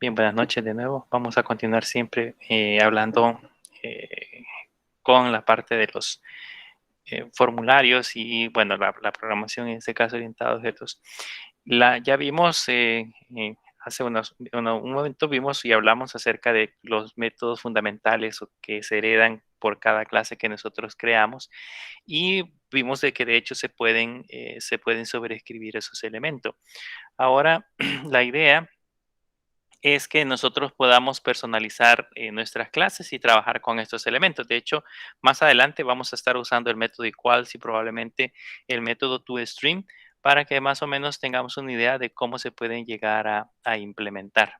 Bien, buenas noches de nuevo. Vamos a continuar siempre hablando eh, con la parte de los formularios y, bueno, la programación en este caso orientada a objetos. Ya vimos hace un momento vimos y hablamos acerca de los métodos fundamentales que se heredan por cada clase que nosotros creamos y vimos de que de hecho se pueden sobreescribir esos elementos. Ahora, la idea es que nosotros podamos personalizar nuestras clases y trabajar con estos elementos. De hecho, más adelante vamos a estar usando el método equals y probablemente el método toString para que más o menos tengamos una idea de cómo se pueden llegar a implementar.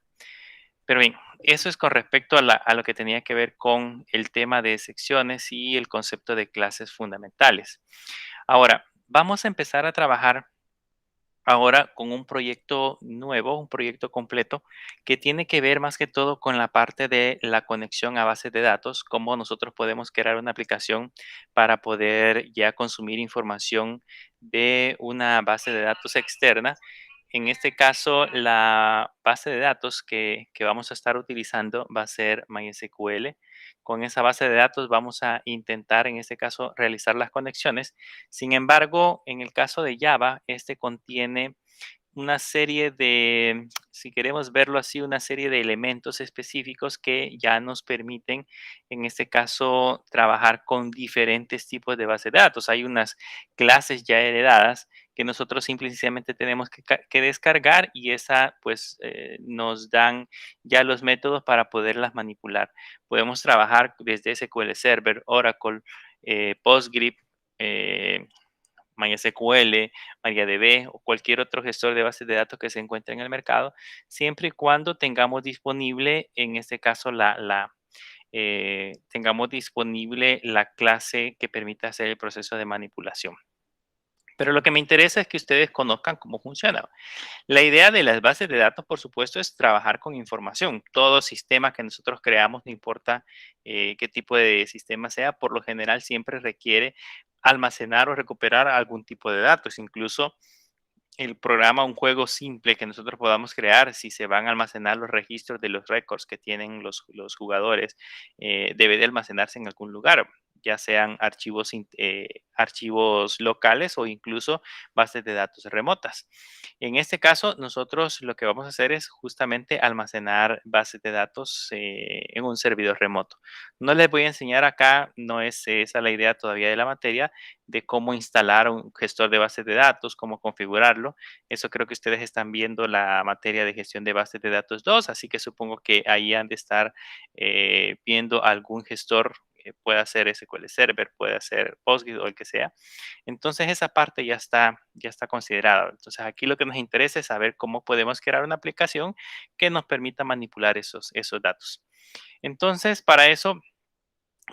Pero bien, eso es con respecto a lo que tenía que ver con el tema de secciones y el concepto de clases fundamentales. Ahora, vamos a empezar a trabajar ahora con un proyecto nuevo, un proyecto completo, que tiene que ver más que todo con la parte de la conexión a bases de datos, cómo nosotros podemos crear una aplicación para poder ya consumir información de una base de datos externa. En este caso, la base de datos que vamos a estar utilizando va a ser MySQL. Con esa base de datos vamos a intentar, en este caso, realizar las conexiones. Sin embargo, en el caso de Java, este contiene una serie de, si queremos verlo así, una serie de elementos específicos que ya nos permiten, en este caso, trabajar con diferentes tipos de bases de datos. Hay unas clases ya heredadas que nosotros simple y sencillamente tenemos que descargar y esa pues nos dan ya los métodos para poderlas manipular. Podemos trabajar desde SQL Server, Oracle, PostGRIP, eh, MySQL, MariaDB o cualquier otro gestor de bases de datos que se encuentre en el mercado, siempre y cuando tengamos disponible, en este caso, tengamos disponible la clase que permita hacer el proceso de manipulación. Pero lo que me interesa es que ustedes conozcan cómo funciona. La idea de las bases de datos, por supuesto, es trabajar con información. Todo sistema que nosotros creamos, no importa qué tipo de sistema sea, por lo general siempre requiere almacenar o recuperar algún tipo de datos. Incluso el programa, un juego simple que nosotros podamos crear, si se van a almacenar los registros de los récords que tienen los jugadores, debe de almacenarse en algún lugar, ya sean archivos locales o incluso bases de datos remotas. En este caso, nosotros lo que vamos a hacer es justamente almacenar bases de datos en un servidor remoto. No les voy a enseñar acá, no es esa la idea todavía de la materia, de cómo instalar un gestor de bases de datos, cómo configurarlo. Eso creo que ustedes están viendo la materia de gestión de bases de datos 2, así que supongo que ahí han de estar viendo algún gestor, puede ser SQL Server, puede ser Postgres o el que sea. Entonces esa parte ya está considerada. Entonces aquí lo que nos interesa es saber cómo podemos crear una aplicación que nos permita manipular esos datos. Entonces, para eso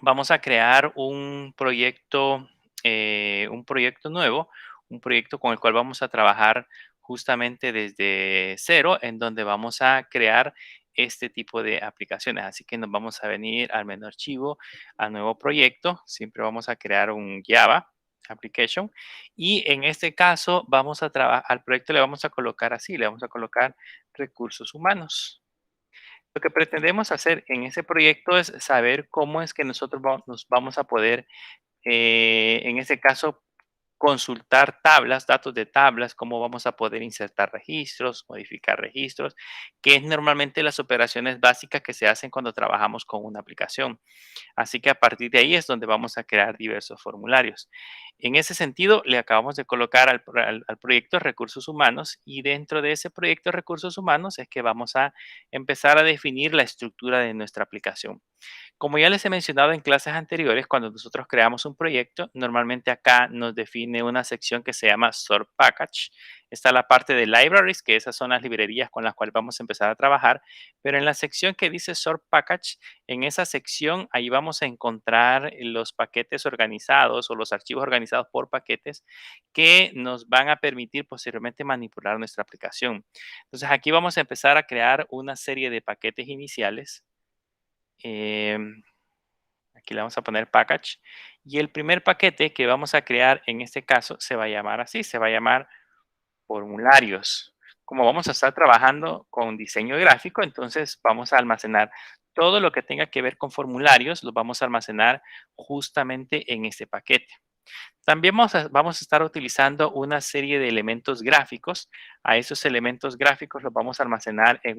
vamos a crear un proyecto nuevo, un proyecto con el cual vamos a trabajar justamente desde cero, en donde vamos a crear este tipo de aplicaciones. Así que nos vamos a venir al menú archivo, a nuevo proyecto. Siempre vamos a crear un Java application. Y en este caso vamos a trabajar, al proyecto le vamos a colocar así, le vamos a colocar recursos humanos. Lo que pretendemos hacer en ese proyecto es saber cómo es que nosotros nos vamos a poder, en este caso, consultar tablas, datos de tablas, cómo vamos a poder insertar registros, modificar registros, que es normalmente las operaciones básicas que se hacen cuando trabajamos con una aplicación. Así que a partir de ahí es donde vamos a crear diversos formularios. En ese sentido, le acabamos de colocar al proyecto recursos humanos y dentro de ese proyecto recursos humanos es que vamos a empezar a definir la estructura de nuestra aplicación. Como ya les he mencionado en clases anteriores, cuando nosotros creamos un proyecto, normalmente acá nos define una sección que se llama Sort Package. Está la parte de libraries, que esas son las librerías con las cuales vamos a empezar a trabajar, pero en la sección que dice Sort Package, en esa sección ahí vamos a encontrar los paquetes organizados o los archivos organizados por paquetes que nos van a permitir posteriormente manipular nuestra aplicación. Entonces aquí vamos a empezar a crear una serie de paquetes iniciales. Aquí le vamos a poner package. Y el primer paquete que vamos a crear en este caso se va a llamar así, se va a llamar formularios. como vamos a estar trabajando con diseño gráfico, entonces vamos a almacenar todo lo que tenga que ver con formularios, los vamos a almacenar justamente en este paquete. También vamos a estar utilizando una serie de elementos gráficos. A esos elementos gráficos los vamos a almacenar en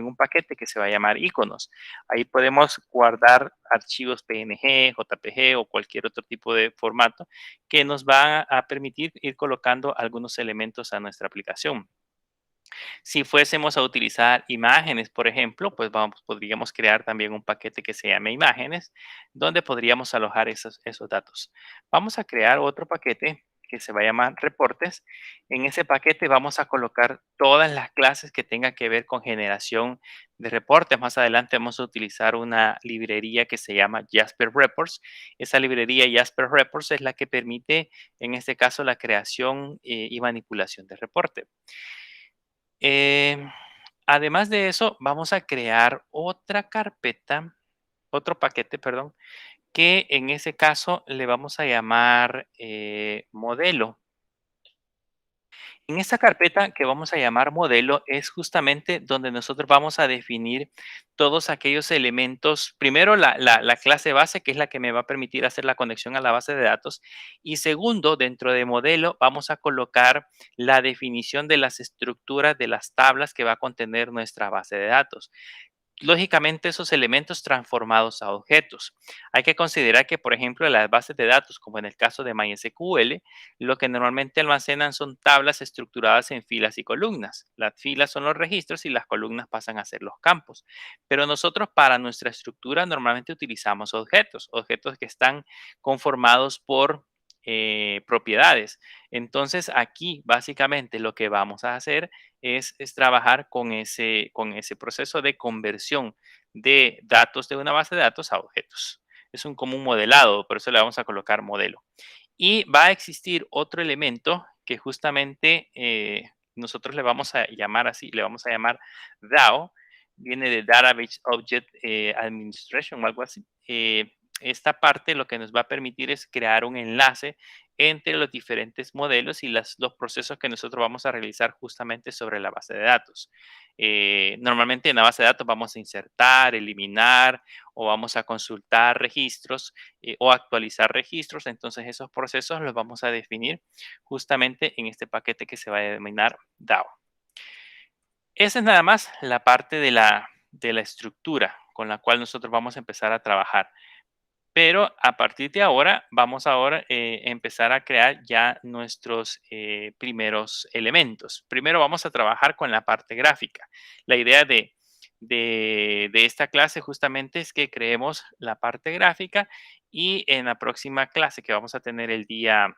un paquete que se va a llamar iconos. Ahí podemos guardar archivos PNG, JPG o cualquier otro tipo de formato que nos va a permitir ir colocando algunos elementos a nuestra aplicación. Si fuésemos a utilizar imágenes, por ejemplo, pues podríamos crear también un paquete que se llame imágenes, donde podríamos alojar esos datos. Vamos a crear otro paquete que se va a llamar reportes. En ese paquete vamos a colocar todas las clases que tengan que ver con generación de reportes. Más adelante vamos a utilizar una librería que se llama Jasper Reports. Esa librería Jasper Reports es la que permite, en este caso, la creación y manipulación de reporte. Em, Además de eso, vamos a crear otra carpeta, otro paquete, perdón, que en ese caso le vamos a llamar modelo. En esta carpeta que vamos a llamar modelo es justamente donde nosotros vamos a definir todos aquellos elementos. Primero, la clase base, que es la que me va a permitir hacer la conexión a la base de datos. Y segundo, dentro de modelo, vamos a colocar la definición de las estructuras de las tablas que va a contener nuestra base de datos. Lógicamente, esos elementos transformados a objetos. Hay que considerar que, por ejemplo, en las bases de datos, como en el caso de MySQL, lo que normalmente almacenan son tablas estructuradas en filas y columnas. Las filas son los registros y las columnas pasan a ser los campos. Pero nosotros para nuestra estructura normalmente utilizamos objetos, objetos que están conformados por propiedades. Entonces, aquí básicamente lo que vamos a hacer es trabajar con ese proceso de conversión de datos de una base de datos a objetos. Es un común modelado, por eso le vamos a colocar modelo. Y va a existir otro elemento que justamente nosotros le vamos a llamar así, le vamos a llamar DAO, viene de Database Object Administration o algo así. Esta parte lo que nos va a permitir es crear un enlace entre los diferentes modelos y los procesos que nosotros vamos a realizar justamente sobre la base de datos. Normalmente en la base de datos vamos a insertar, eliminar o vamos a consultar registros o actualizar registros. Entonces esos procesos los vamos a definir justamente en este paquete que se va a denominar DAO. Esa es nada más la parte de la estructura con la cual nosotros vamos a empezar a trabajar. Pero a partir de ahora, vamos ahora a empezar a crear ya nuestros primeros elementos. Primero vamos a trabajar con la parte gráfica. La idea de esta clase justamente es que creemos la parte gráfica y en la próxima clase que vamos a tener el día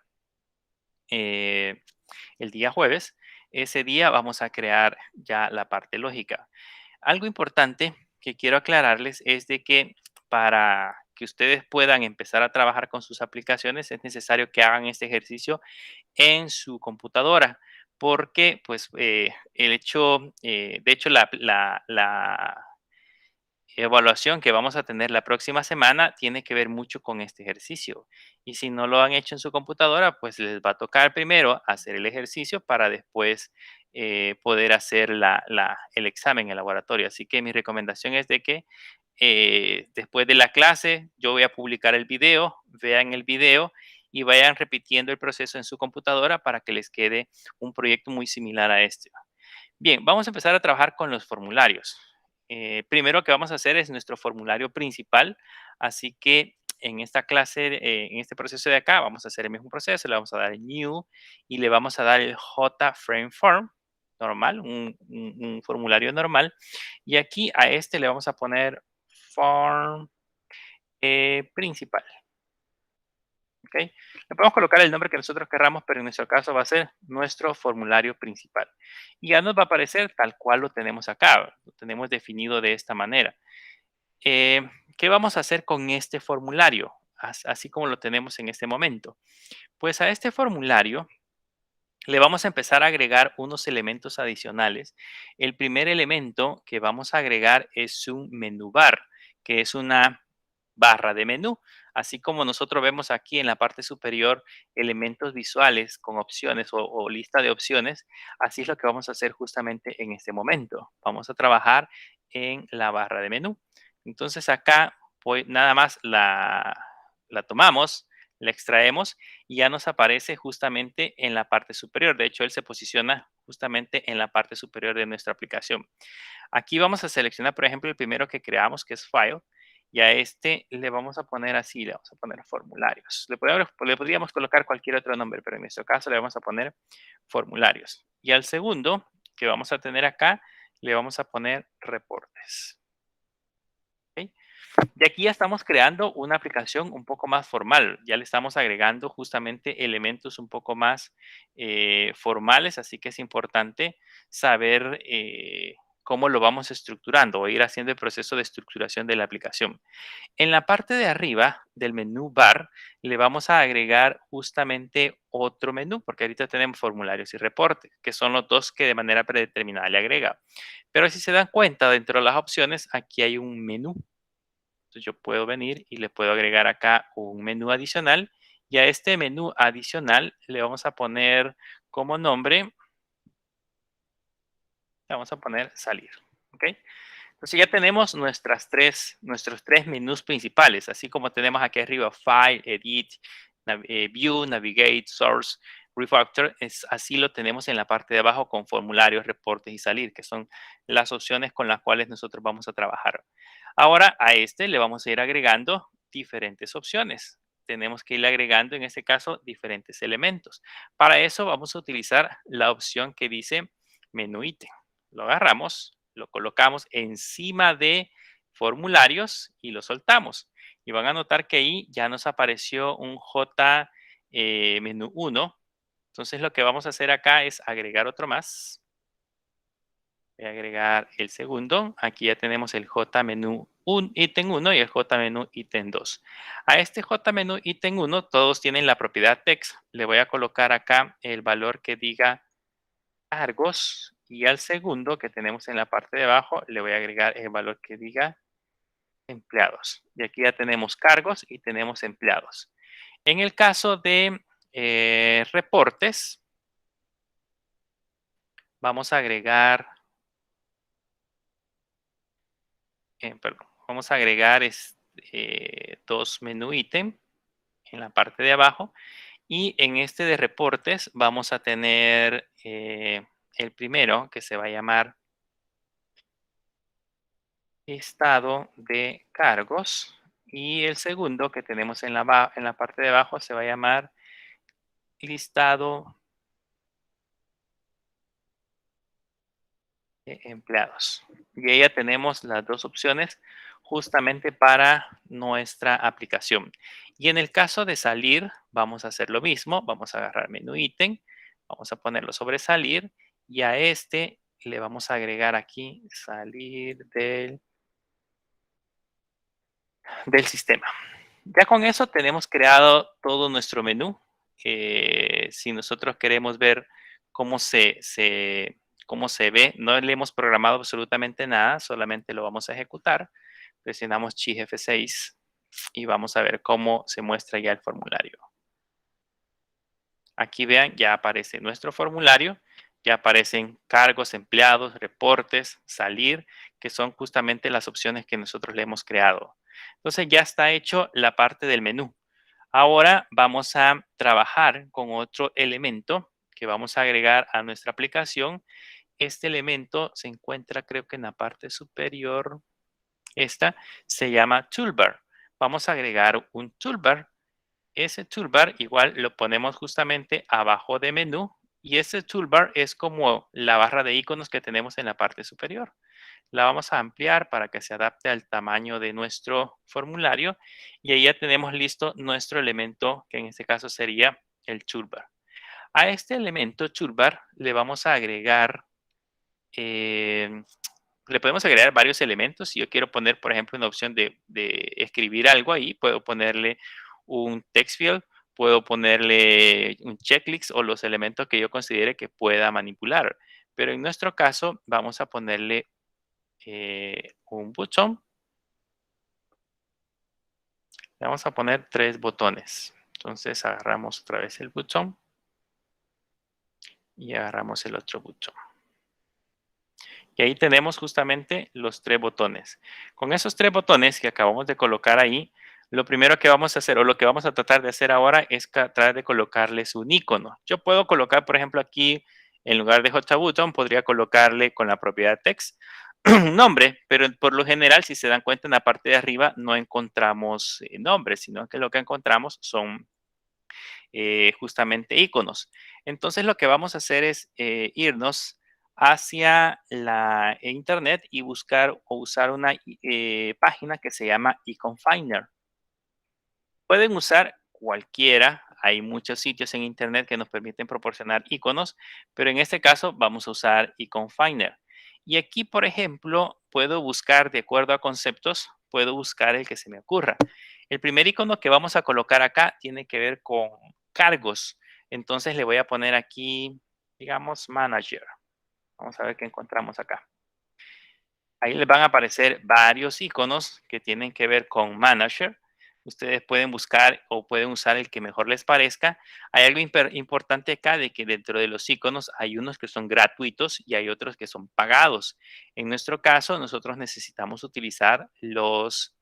jueves, ese día vamos a crear ya la parte lógica. Algo importante que quiero aclararles es de que para que ustedes puedan empezar a trabajar con sus aplicaciones es necesario que hagan este ejercicio en su computadora porque pues de hecho la evaluación que vamos a tener la próxima semana tiene que ver mucho con este ejercicio. Y si no lo han hecho en su computadora, pues les va a tocar primero hacer el ejercicio para después poder hacer el examen en el laboratorio. Así que mi recomendación es de que después de la clase yo voy a publicar el video, vean el video y vayan repitiendo el proceso en su computadora para que les quede un proyecto muy similar a este. Bien, vamos a empezar a trabajar con los formularios. Primero que vamos a hacer es nuestro formulario principal, así que en esta clase, en este proceso de acá, vamos a hacer el mismo proceso, le vamos a dar el new y le vamos a dar el JFrame Form normal, un formulario normal, y aquí a este le vamos a poner Form principal. ¿Ok? Le podemos colocar el nombre que nosotros querramos, pero en nuestro caso va a ser nuestro formulario principal. Y ya nos va a aparecer tal cual lo tenemos acá, lo tenemos definido de esta manera. ¿Qué vamos a hacer con este formulario? Así como lo tenemos en este momento. Pues a este formulario le vamos a empezar a agregar unos elementos adicionales. El primer elemento que vamos a agregar es un menú bar, que es una barra de menú. Así como nosotros vemos aquí en la parte superior elementos visuales con opciones o lista de opciones, así es lo que vamos a hacer justamente en este momento. Vamos a trabajar en la barra de menú. Entonces acá pues, nada más la tomamos, la extraemos y ya nos aparece justamente en la parte superior. De hecho, él se posiciona justamente en la parte superior de nuestra aplicación. Aquí vamos a seleccionar, por ejemplo, el primero que creamos, que es File, y a este le vamos a poner así, le vamos a poner formularios. Le podríamos colocar cualquier otro nombre, pero en nuestro caso le vamos a poner formularios. Y al segundo que vamos a tener acá, le vamos a poner reportes. ¿Ok? Y aquí ya estamos creando una aplicación un poco más formal. Ya le estamos agregando justamente elementos un poco más formales, así que es importante saber cómo lo vamos estructurando o ir haciendo el proceso de estructuración de la aplicación. En la parte de arriba del menú bar le vamos a agregar justamente otro menú, porque ahorita tenemos formularios y reportes, que son los dos que de manera predeterminada le agrega. Pero si se dan cuenta, dentro de las opciones, aquí hay un menú. Entonces yo puedo venir y le puedo agregar acá un menú adicional y a este menú adicional le vamos a poner como nombre, le vamos a poner salir. ¿Ok? Entonces ya tenemos nuestros tres menús principales, así como tenemos aquí arriba File, Edit, View, Navigate, Source, Refactor, así lo tenemos en la parte de abajo con formularios, reportes y salir, que son las opciones con las cuales nosotros vamos a trabajar. Ahora a este le vamos a ir agregando diferentes opciones. Tenemos que ir agregando en este caso diferentes elementos. Para eso vamos a utilizar la opción que dice menú ítem. Lo agarramos, lo colocamos encima de formularios y lo soltamos. Y van a notar que ahí ya nos apareció un J menú 1. Entonces lo que vamos a hacer acá es agregar otro más. Voy a agregar el segundo. Aquí ya tenemos el J menú ítem 1 y el J menú ítem 2. A este J menú ítem 1 todos tienen la propiedad text. Le voy a colocar acá el valor que diga cargos y al segundo que tenemos en la parte de abajo le voy a agregar el valor que diga empleados. Y aquí ya tenemos cargos y tenemos empleados. En el caso de reportes, vamos a agregar, vamos a agregar dos menú ítem en la parte de abajo. Y en este de reportes vamos a tener el primero que se va a llamar estado de cargos y el segundo que tenemos en la parte de abajo se va a llamar listado de empleados. Y ahí ya tenemos las dos opciones justamente para nuestra aplicación. Y en el caso de salir, vamos a hacer lo mismo. Vamos a agarrar menú ítem, vamos a ponerlo sobre salir y a este le vamos a agregar aquí salir del sistema. Ya con eso tenemos creado todo nuestro menú. Si nosotros queremos ver cómo cómo se ve, no le hemos programado absolutamente nada, solamente lo vamos a ejecutar. Presionamos Shift F6 y vamos a ver cómo se muestra ya el formulario. Aquí vean, ya aparece nuestro formulario, ya aparecen cargos, empleados, reportes, salir, que son justamente las opciones que nosotros le hemos creado. Entonces ya está hecho la parte del menú. Ahora vamos a trabajar con otro elemento que vamos a agregar a nuestra aplicación. Este elemento se encuentra, creo que en la parte superior. Esta se llama Toolbar. Vamos a agregar un Toolbar. Ese Toolbar igual lo ponemos justamente abajo de menú y ese Toolbar es como la barra de iconos que tenemos en la parte superior. La vamos a ampliar para que se adapte al tamaño de nuestro formulario y ahí ya tenemos listo nuestro elemento que en este caso sería el toolbar. A este elemento toolbar le vamos a agregar, le podemos agregar varios elementos. Si yo quiero poner, por ejemplo, una opción de escribir algo ahí, puedo ponerle un text field, puedo ponerle un checklist o los elementos que yo considere que pueda manipular. Pero en nuestro caso vamos a ponerle un botón Le vamos a poner 3 botones. Entonces agarramos otra vez el botón y agarramos el otro botón. Y ahí tenemos justamente los 3 botones. Con esos 3 botones que acabamos de colocar ahí, lo primero que vamos a hacer o lo que vamos a tratar de hacer ahora es tratar de colocarles un icono. Yo puedo colocar, por ejemplo, aquí en lugar de JButton, podría colocarle con la propiedad text un nombre, pero por lo general, si se dan cuenta, en la parte de arriba no encontramos nombres, sino que lo que encontramos son justamente iconos. Entonces lo que vamos a hacer es irnos hacia la internet y buscar o usar una página que se llama Icon Finder. Pueden usar cualquiera, hay muchos sitios en internet que nos permiten proporcionar iconos, pero en este caso vamos a usar Icon Finder. Y aquí, por ejemplo, puedo buscar de acuerdo a conceptos, puedo buscar el que se me ocurra. El primer icono que vamos a colocar acá tiene que ver con cargos. Entonces le voy a poner aquí, digamos, Manager. Vamos a ver qué encontramos acá. Ahí les van a aparecer varios iconos que tienen que ver con Manager. Ustedes pueden buscar o pueden usar el que mejor les parezca. Hay algo importante acá de que dentro de los iconos hay unos que son gratuitos y hay otros que son pagados. En nuestro caso, nosotros necesitamos utilizar los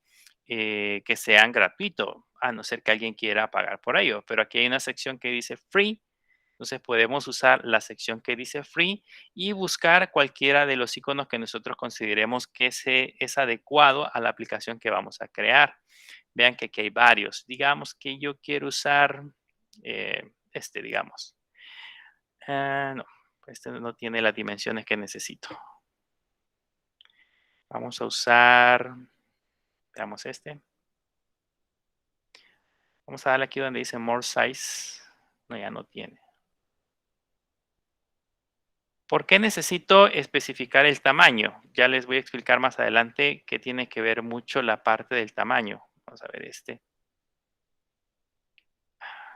que sean gratuitos, a no ser que alguien quiera pagar por ello. Pero aquí hay una sección que dice Free. Entonces podemos usar la sección que dice Free y buscar cualquiera de los iconos que nosotros consideremos que es adecuado a la aplicación que vamos a crear. Vean que aquí hay varios. Digamos que yo quiero usar digamos. No, este no tiene las dimensiones que necesito. Vamos a usar, veamos este. Vamos a darle aquí donde dice More Size. No, ya no tiene. ¿Por qué necesito especificar el tamaño? Ya les voy a explicar más adelante que tiene que ver mucho la parte del tamaño. Vamos a ver este.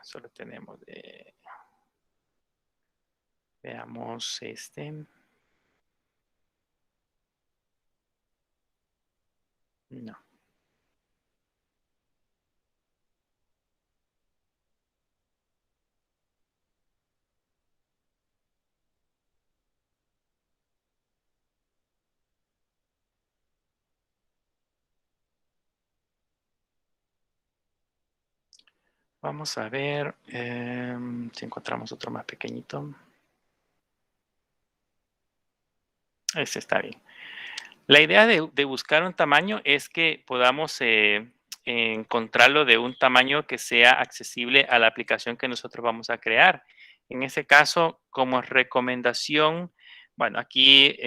Solo tenemos de... Veamos este. No. Vamos a ver si encontramos otro más pequeñito. Este está bien. La idea de buscar un tamaño es que podamos encontrarlo de un tamaño que sea accesible a la aplicación que nosotros vamos a crear. En ese caso, como recomendación, bueno, aquí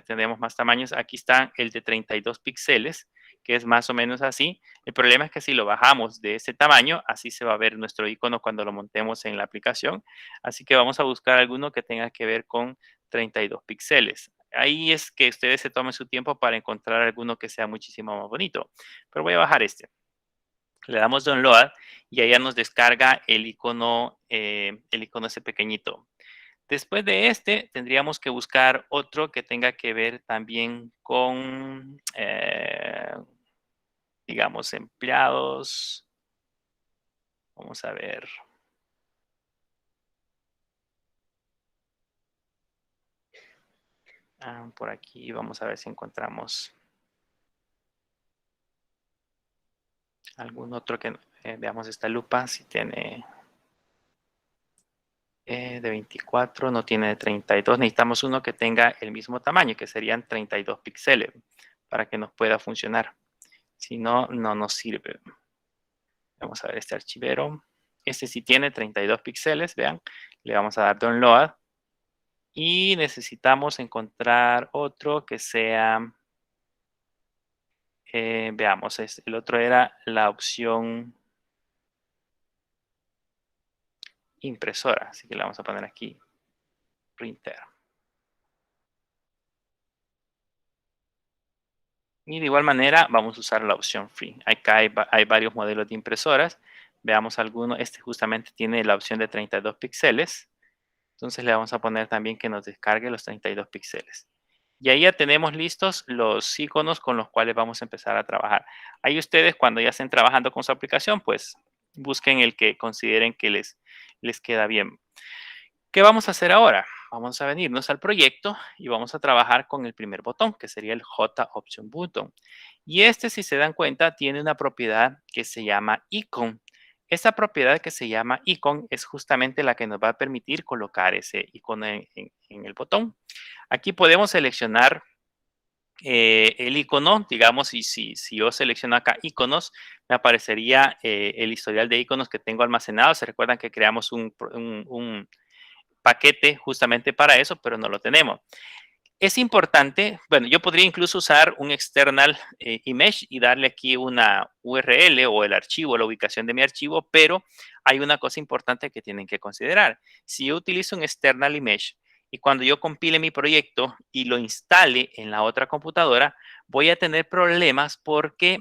tenemos más tamaños. Aquí está el de 32 píxeles, que es más o menos así. El problema es que si lo bajamos de ese tamaño, así se va a ver nuestro icono cuando lo montemos en la aplicación. Así que vamos a buscar alguno que tenga que ver con 32 píxeles. Ahí es que ustedes se tomen su tiempo para encontrar alguno que sea muchísimo más bonito. Pero voy a bajar este. Le damos download y ahí ya nos descarga el icono ese pequeñito. Después de este, tendríamos que buscar otro que tenga que ver también con, digamos, empleados. Vamos a ver. Por aquí vamos a ver si encontramos algún otro que veamos esta lupa si tiene de 24, no tiene de 32. Necesitamos uno que tenga el mismo tamaño, que serían 32 píxeles, para que nos pueda funcionar. Si no, no nos sirve. Vamos a ver este archivero. Este sí tiene 32 píxeles, vean. Le vamos a dar download. Y necesitamos encontrar otro que sea, veamos, el otro era la opción impresora. Así que le vamos a poner aquí, printer. Y de igual manera vamos a usar la opción free. Acá hay varios modelos de impresoras. Veamos alguno. Este justamente tiene la opción de 32 píxeles. Entonces le vamos a poner también que nos descargue los 32 píxeles. Y ahí ya tenemos listos los iconos con los cuales vamos a empezar a trabajar. Ahí ustedes, cuando ya estén trabajando con su aplicación, pues busquen el que consideren que les queda bien. ¿Qué vamos a hacer ahora? Vamos a venirnos al proyecto y vamos a trabajar con el primer botón, que sería el J Option Button. Y este, si se dan cuenta, tiene una propiedad que se llama Icon. Esta propiedad que se llama Icon es justamente la que nos va a permitir colocar ese icono en el botón. Aquí podemos seleccionar el icono, digamos, y si yo selecciono acá iconos, me aparecería el historial de iconos que tengo almacenado. Se recuerdan que creamos un paquete justamente para eso, pero no lo tenemos. Es importante, bueno, yo podría incluso usar un external image y darle aquí una URL o el archivo, la ubicación de mi archivo, pero hay una cosa importante que tienen que considerar. Si yo utilizo un external image y cuando yo compile mi proyecto y lo instale en la otra computadora, voy a tener problemas porque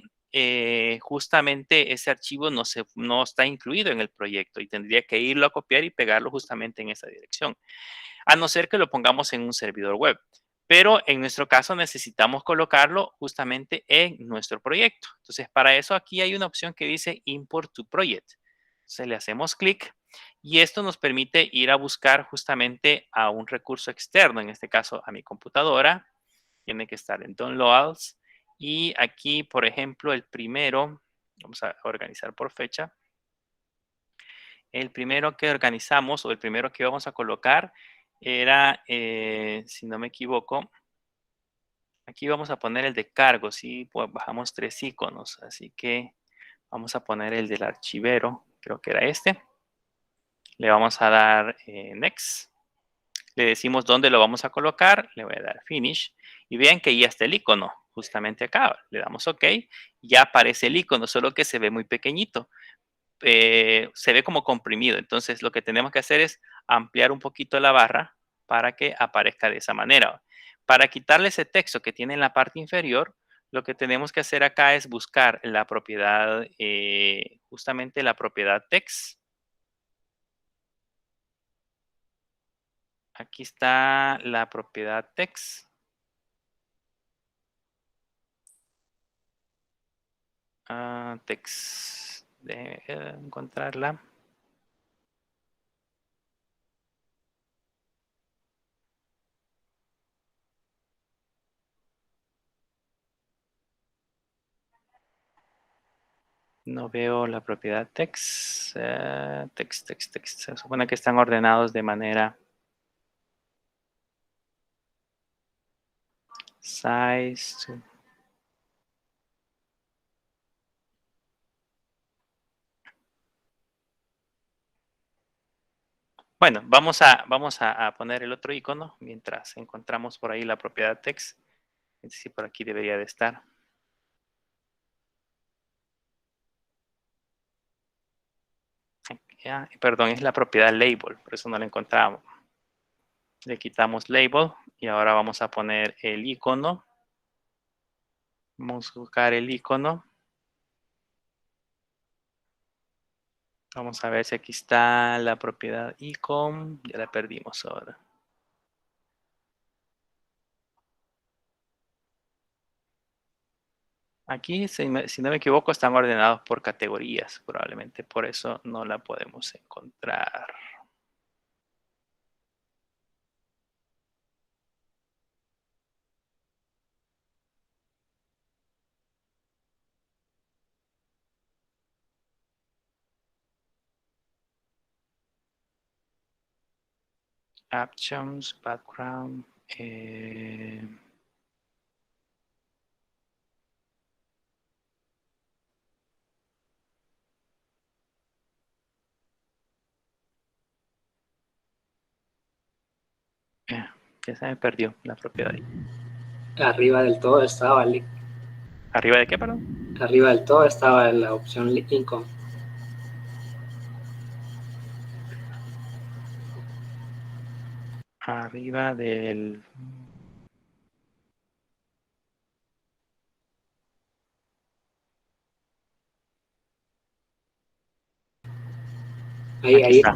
justamente ese archivo no está incluido en el proyecto y tendría que irlo a copiar y pegarlo justamente en esa dirección, a no ser que lo pongamos en un servidor web. Pero en nuestro caso necesitamos colocarlo justamente en nuestro proyecto. Entonces, para eso aquí hay una opción que dice Import to Project. Entonces, le hacemos clic y esto nos permite ir a buscar justamente a un recurso externo, en este caso a mi computadora. Tiene que estar en Downloads. Y aquí, por ejemplo, el primero, vamos a organizar por fecha. El primero que organizamos o el primero que vamos a colocar era, si no me equivoco, aquí vamos a poner el de cargo, ¿sí? Pues bajamos 3 iconos, así que vamos a poner el del archivero, creo que era este. Le vamos a dar Next. Le decimos dónde lo vamos a colocar, le voy a dar Finish. Y vean que ya está el icono, justamente acá. Le damos OK, ya aparece el icono, solo que se ve muy pequeñito. Se ve como comprimido. Entonces, lo que tenemos que hacer es ampliar un poquito la barra para que aparezca de esa manera. Para quitarle ese texto que tiene en la parte inferior, lo que tenemos que hacer acá es buscar la propiedad, justamente la propiedad text. Aquí está la propiedad text. Text. Déjenme encontrarla. No veo la propiedad text. Text. Se supone que están ordenados de manera size to. Bueno, vamos a poner el otro icono mientras encontramos por ahí la propiedad text. Es decir, por aquí debería de estar. Perdón, es la propiedad label, por eso no la encontramos. Le quitamos label y ahora vamos a poner el icono. Vamos a buscar el icono. Vamos a ver si aquí está la propiedad icon. Ya la perdimos ahora. Aquí, si no me equivoco, están ordenados por categorías. Probablemente por eso no la podemos encontrar. Actions, background. Ya se me perdió la propiedad ahí. Arriba del todo estaba ¿Arriba de qué, perdón? arriba del todo estaba la opción Income. Arriba del. Ahí, Aquí ahí. está.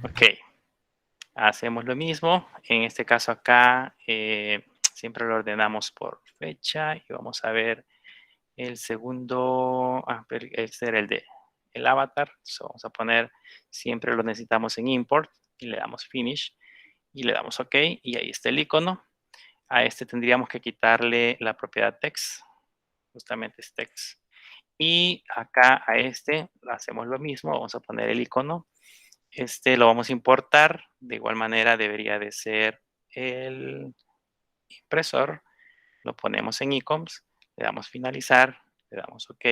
Ok. Hacemos lo mismo. En este caso acá siempre lo ordenamos por fecha y vamos a ver el segundo, este era el avatar. So, vamos a poner, siempre lo necesitamos en import y le damos finish y le damos OK y ahí está el icono. A este tendríamos que quitarle la propiedad text, justamente es text. Y acá a este hacemos lo mismo, vamos a poner el icono. Este lo vamos a importar, de igual manera debería de ser el impresor. Lo ponemos en icons, le damos finalizar, le damos OK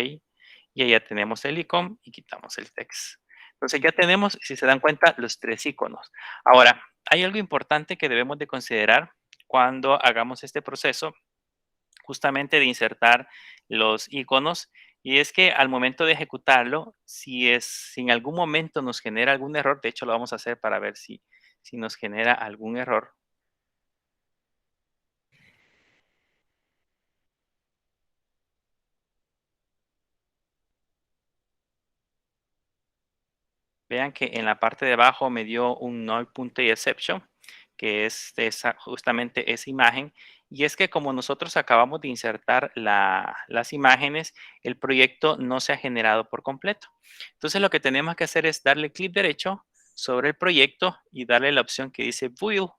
y ahí ya tenemos el icono y quitamos el text. Entonces ya tenemos, si se dan cuenta, los 3 iconos. Ahora, hay algo importante que debemos de considerar cuando hagamos este proceso justamente de insertar los iconos, y es que al momento de ejecutarlo, si en algún momento nos genera algún error, de hecho lo vamos a hacer para ver si nos genera algún error. Vean que en la parte de abajo me dio un null.exception, que es justamente esa imagen. Y es que como nosotros acabamos de insertar las imágenes, el proyecto no se ha generado por completo. Entonces lo que tenemos que hacer es darle clic derecho sobre el proyecto y darle la opción que dice Build.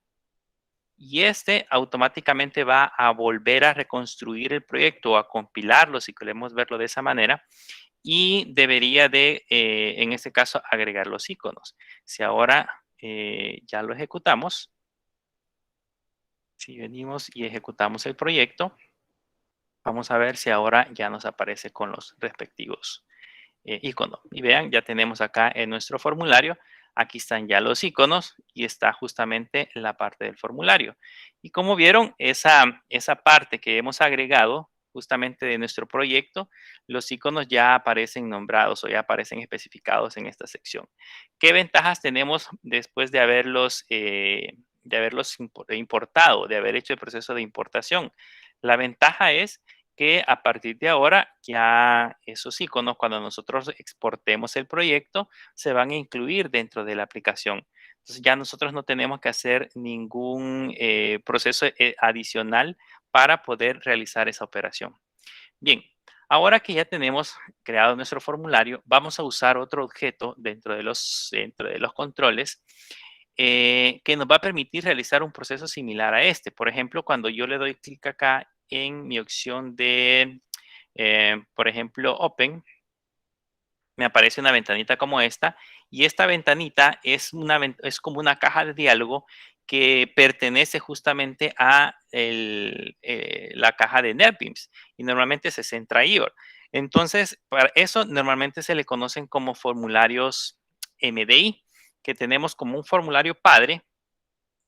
Y este automáticamente va a volver a reconstruir el proyecto o a compilarlo, si queremos verlo de esa manera, y debería de, en este caso, agregar los iconos. Si ahora ya lo ejecutamos, si venimos y ejecutamos el proyecto, vamos a ver si ahora ya nos aparece con los respectivos iconos. Y vean, ya tenemos acá en nuestro formulario, aquí están ya los iconos y está justamente la parte del formulario. Y como vieron, esa parte que hemos agregado justamente de nuestro proyecto, los iconos ya aparecen nombrados o ya aparecen especificados en esta sección. ¿Qué ventajas tenemos después de haberlos importado, de haber hecho el proceso de importación? La ventaja es que a partir de ahora ya esos iconos, cuando nosotros exportemos el proyecto, se van a incluir dentro de la aplicación. Entonces ya nosotros no tenemos que hacer ningún proceso adicional para poder realizar esa operación. Bien, ahora que ya tenemos creado nuestro formulario, vamos a usar otro objeto dentro de los controles que nos va a permitir realizar un proceso similar a este. Por ejemplo, cuando yo le doy clic acá en mi opción de, por ejemplo, Open, me aparece una ventanita como esta, y esta ventanita es como una caja de diálogo que pertenece justamente a la caja de NetBeans, y normalmente se centra ahí. Entonces, para eso normalmente se le conocen como formularios MDI, que tenemos como un formulario padre,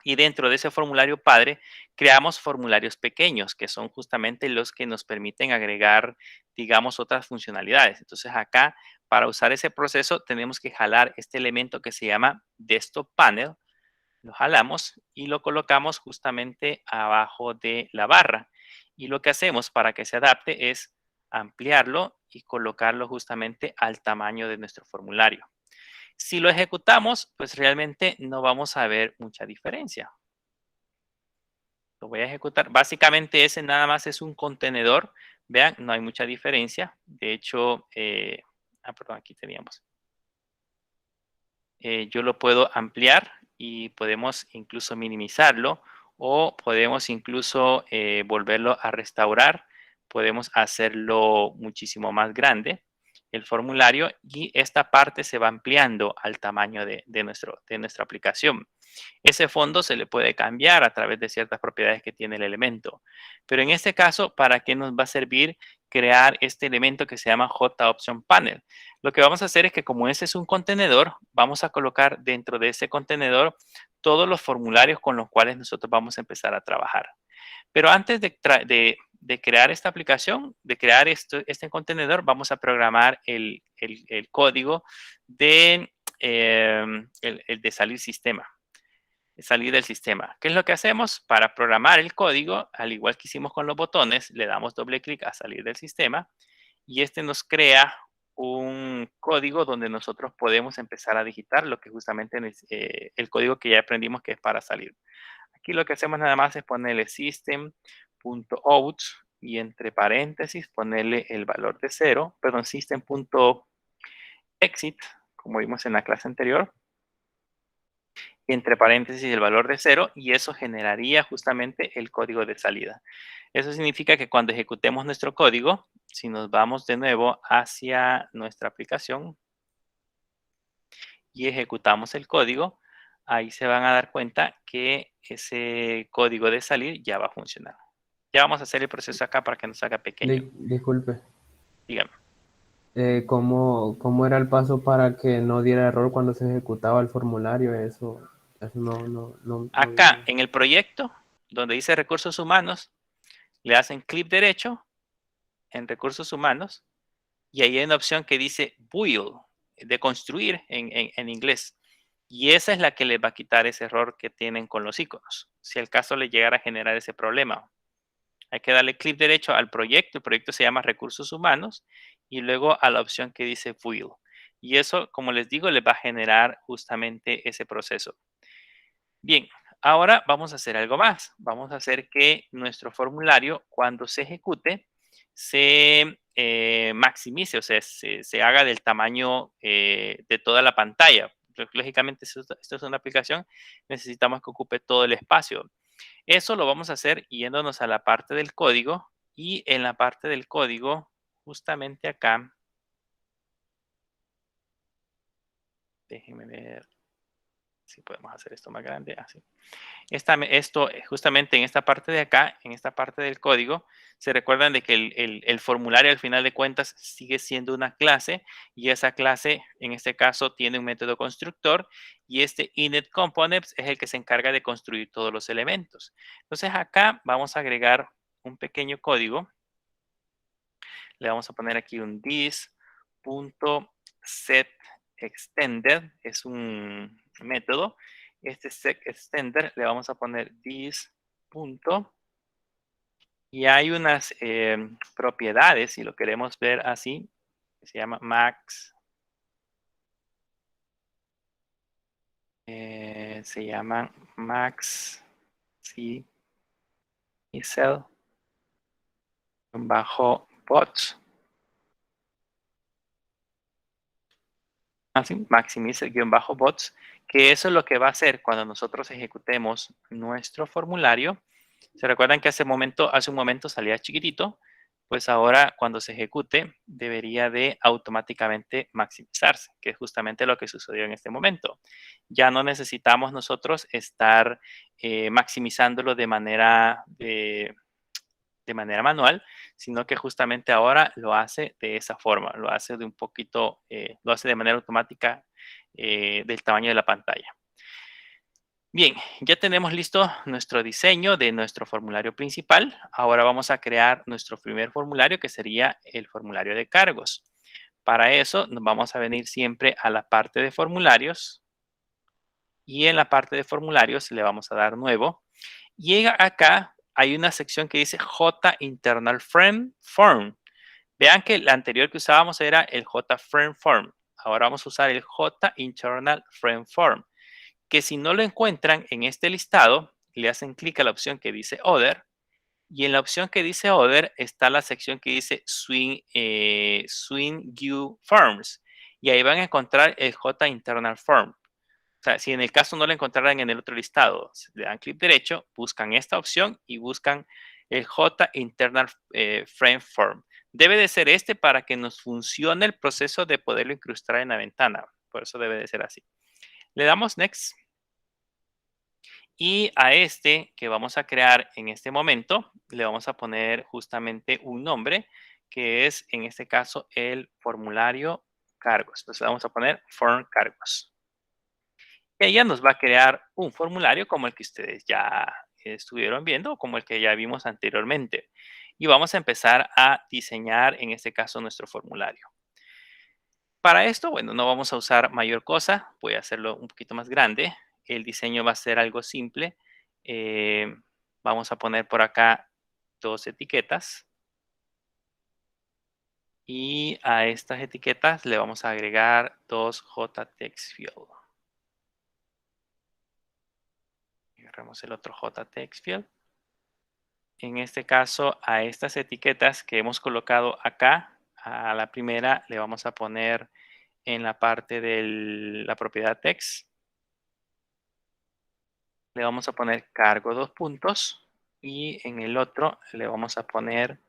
y dentro de ese formulario padre creamos formularios pequeños, que son justamente los que nos permiten agregar, digamos, otras funcionalidades. Entonces acá, para usar ese proceso, tenemos que jalar este elemento que se llama Desktop Panel. Lo jalamos y lo colocamos justamente abajo de la barra. Y lo que hacemos para que se adapte es ampliarlo y colocarlo justamente al tamaño de nuestro formulario. Si lo ejecutamos, pues realmente no vamos a ver mucha diferencia. Lo voy a ejecutar. Básicamente ese nada más es un contenedor. Vean, no hay mucha diferencia. De hecho, perdón, aquí teníamos. Yo lo puedo ampliar y podemos incluso minimizarlo o podemos incluso volverlo a restaurar. Podemos hacerlo muchísimo más grande el formulario y esta parte se va ampliando al tamaño de nuestra aplicación. Ese fondo se le puede cambiar a través de ciertas propiedades que tiene el elemento. Pero en este caso, ¿para qué nos va a servir crear este elemento que se llama JOption Panel? Lo que vamos a hacer es que como ese es un contenedor, vamos a colocar dentro de ese contenedor todos los formularios con los cuales nosotros vamos a empezar a trabajar. Pero antes de crear esta aplicación, de crear este contenedor, vamos a programar el código de salir del sistema. ¿Qué es lo que hacemos? Para programar el código, al igual que hicimos con los botones, le damos doble clic a salir del sistema y este nos crea un código donde nosotros podemos empezar a digitar lo que justamente el código que ya aprendimos que es para salir. Aquí lo que hacemos nada más es ponerle system.out y entre paréntesis ponerle el valor de 0, perdón, system.exit, como vimos en la clase anterior, y entre paréntesis el valor de 0, y eso generaría justamente el código de salida. Eso significa que cuando ejecutemos nuestro código, si nos vamos de nuevo hacia nuestra aplicación y ejecutamos el código, ahí se van a dar cuenta que ese código de salir ya va a funcionar. Ya vamos a hacer el proceso acá para que nos haga pequeño. Disculpe, Dígame. ¿cómo era el paso para que no diera error cuando se ejecutaba el formulario? Eso no Acá vi. en el proyecto, donde dice recursos humanos, le hacen clic derecho en recursos humanos y ahí hay una opción que dice build, de construir en inglés. Y esa es la que les va a quitar ese error que tienen con los iconos, si el caso le llegara a generar ese problema. Hay que darle clic derecho al proyecto. El proyecto se llama recursos humanos y luego a la opción que dice build. Y eso, como les digo, les va a generar justamente ese proceso. Bien, ahora vamos a hacer algo más. Vamos a hacer que nuestro formulario, cuando se ejecute, se maximice, o sea, se haga del tamaño de toda la pantalla. Lógicamente, esto es una aplicación, necesitamos que ocupe todo el espacio. Eso lo vamos a hacer yéndonos a la parte del código y en la parte del código, justamente acá, déjenme ver si podemos hacer esto más grande, así. Esto justamente en esta parte de acá, en esta parte del código, se recuerdan de que el formulario al final de cuentas sigue siendo una clase y esa clase en este caso tiene un método constructor y este init components es el que se encarga de construir todos los elementos. Entonces acá vamos a agregar un pequeño código. Le vamos a poner aquí un this.setExtended, es un método. Este setExtender le vamos a poner this. Y hay unas propiedades, si lo queremos ver así, que se llama max. Se llaman max sí, y cell bajo bots. Así, maximize-bots, que eso es lo que va a hacer cuando nosotros ejecutemos nuestro formulario. ¿Se recuerdan que hace un momento salía chiquitito? Pues ahora cuando se ejecute debería de automáticamente maximizarse, que es justamente lo que sucedió en este momento. Ya no necesitamos nosotros estar maximizándolo de manera manual, sino que justamente ahora lo hace de esa forma, lo hace de un poquito, lo hace de manera automática del tamaño de la pantalla. Bien, ya tenemos listo nuestro diseño de nuestro formulario principal. Ahora vamos a crear nuestro primer formulario, que sería el formulario de cargos. Para eso nos vamos a venir siempre a la parte de formularios y en la parte de formularios le vamos a dar nuevo. Y acá hay una sección que dice J Internal Frame Form. Vean que el anterior que usábamos era el J Frame Form. Ahora vamos a usar el J Internal Frame Form, que si no lo encuentran en este listado, le hacen clic a la opción que dice Other, y en la opción que dice Other está la sección que dice Swing View Forms, y ahí van a encontrar el J Internal Form. O sea, si en el caso no lo encontraran en el otro listado, le dan clic derecho, buscan esta opción y buscan el J Internal Frame Form. Debe de ser este para que nos funcione el proceso de poderlo incrustar en la ventana. Por eso debe de ser así. Le damos Next. Y a este que vamos a crear en este momento, le vamos a poner justamente un nombre, que es en este caso el formulario cargos. Entonces vamos a poner form cargos. Y ella nos va a crear un formulario como el que ustedes ya estuvieron viendo o como el que ya vimos anteriormente. Y vamos a empezar a diseñar en este caso nuestro formulario. Para esto, bueno, no vamos a usar mayor cosa. Voy a hacerlo un poquito más grande. El diseño va a ser algo simple. Vamos a poner por acá dos etiquetas. Y a estas etiquetas le vamos a agregar 2 JTextField. Agarramos el otro JTextField. En este caso, a estas etiquetas que hemos colocado acá, a la primera le vamos a poner en la parte de la propiedad text. Le vamos a poner cargo 2 puntos. Y en el otro le vamos a poner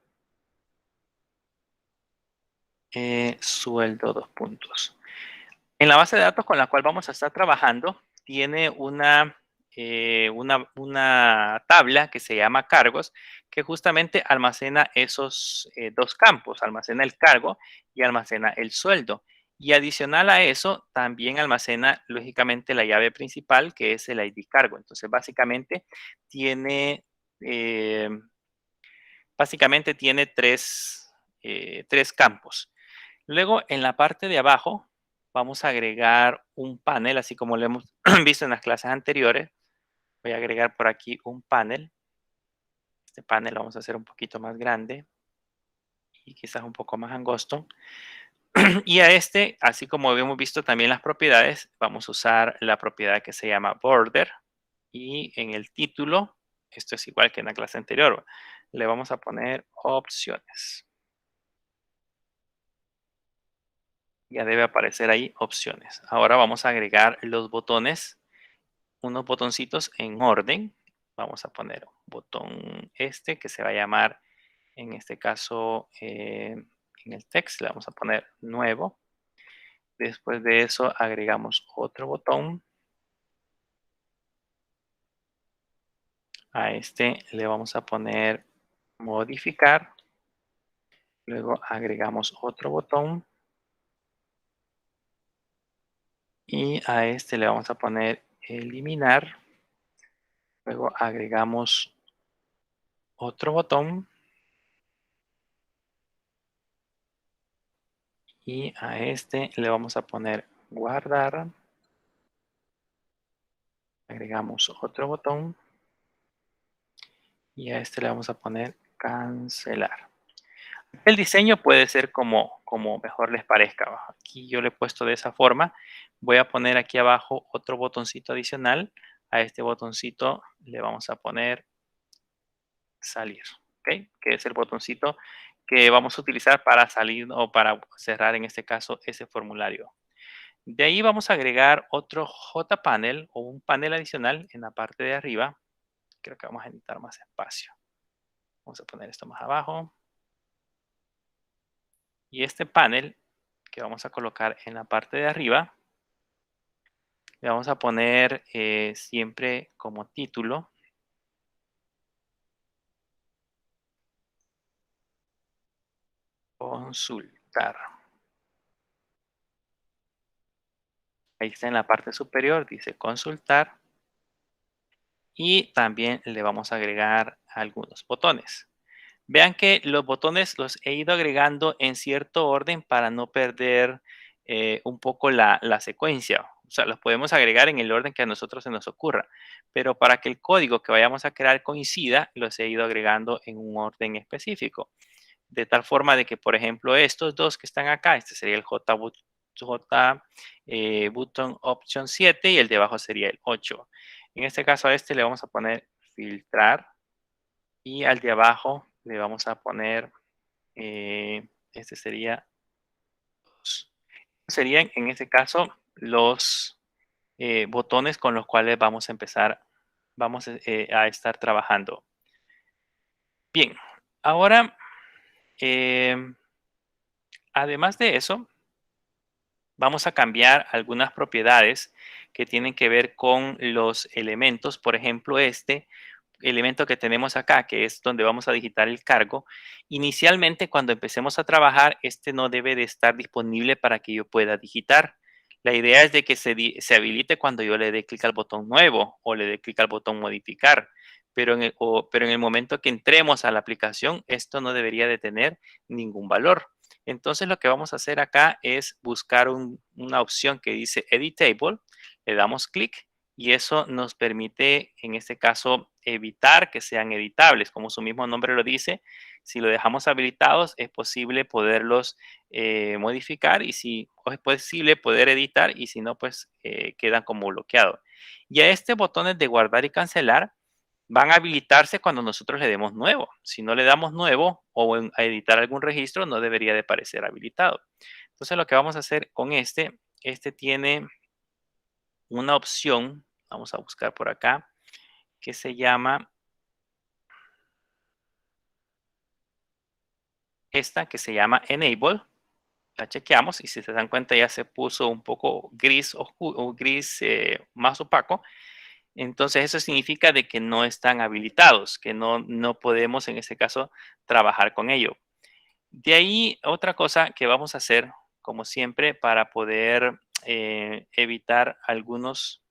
sueldo 2 puntos. En la base de datos con la cual vamos a estar trabajando, tiene una tabla que se llama cargos, que justamente almacena esos 2 campos, almacena el cargo y almacena el sueldo. Y adicional a eso, también almacena, lógicamente, la llave principal, que es el ID cargo. Entonces, básicamente tiene 3 campos. Luego, en la parte de abajo, vamos a agregar un panel, así como lo hemos visto en las clases anteriores. Voy a agregar por aquí un panel. Este panel lo vamos a hacer un poquito más grande y quizás un poco más angosto. Y a este, así como habíamos visto también las propiedades, vamos a usar la propiedad que se llama border. Y en el título, esto es igual que en la clase anterior, le vamos a poner opciones. Ya debe aparecer ahí opciones. Ahora vamos a agregar los botones, unos botoncitos en orden. Vamos a poner un botón este que se va a llamar, en este caso, en el text le vamos a poner nuevo. Después de eso agregamos otro botón. A este le vamos a poner modificar. Luego agregamos otro botón. Y a este le vamos a poner eliminar. Luego agregamos otro botón. Y a este le vamos a poner guardar. Agregamos otro botón. Y a este le vamos a poner cancelar. El diseño puede ser como mejor les parezca. Aquí yo le he puesto de esa forma. Voy a poner aquí abajo otro botoncito adicional. A este botoncito le vamos a poner salir, ¿ok? Que es el botoncito que vamos a utilizar para salir o para cerrar, en este caso, ese formulario. De ahí vamos a agregar otro JPanel o un panel adicional en la parte de arriba. Creo que vamos a necesitar más espacio. Vamos a poner esto más abajo. Y este panel que vamos a colocar en la parte de arriba, le vamos a poner siempre como título consultar. Ahí está en la parte superior, dice consultar. Y también le vamos a agregar algunos botones. Vean que los botones los he ido agregando en cierto orden para no perder un poco la secuencia. O sea, los podemos agregar en el orden que a nosotros se nos ocurra. Pero para que el código que vayamos a crear coincida, los he ido agregando en un orden específico. De tal forma de que, por ejemplo, estos dos que están acá, este sería el button option 7 y el de abajo sería el 8. En este caso a este le vamos a poner filtrar y al de abajo le vamos a poner, este sería, serían en este caso los botones con los cuales vamos a empezar, vamos a estar trabajando. Bien, ahora, además de eso, vamos a cambiar algunas propiedades que tienen que ver con los elementos. Por ejemplo, este elemento que tenemos acá, que es donde vamos a digitar el cargo. Inicialmente, cuando empecemos a trabajar, este no debe de estar disponible para que yo pueda digitar. La idea es de que se habilite cuando yo le dé clic al botón nuevo o le dé clic al botón modificar. Pero en el momento que entremos a la aplicación, esto no debería de tener ningún valor. Entonces, lo que vamos a hacer acá es buscar una opción que dice Editable. Le damos clic y eso nos permite, en este caso, evitar que sean editables. Como su mismo nombre lo dice, si lo dejamos habilitados, es posible poderlos modificar y si o es posible poder editar y si no, pues quedan como bloqueados. Y a este botones de guardar y cancelar van a habilitarse cuando nosotros le demos nuevo. Si no le damos nuevo o a editar algún registro, no debería de parecer habilitado. Entonces, lo que vamos a hacer con este tiene una opción, vamos a buscar por acá, que se llama que se llama Enable. La chequeamos y si se dan cuenta ya se puso un poco gris o gris más opaco. Entonces eso significa de que no están habilitados, que no podemos en este caso trabajar con ello. De ahí otra cosa que vamos a hacer, como siempre, para poder evitar algunos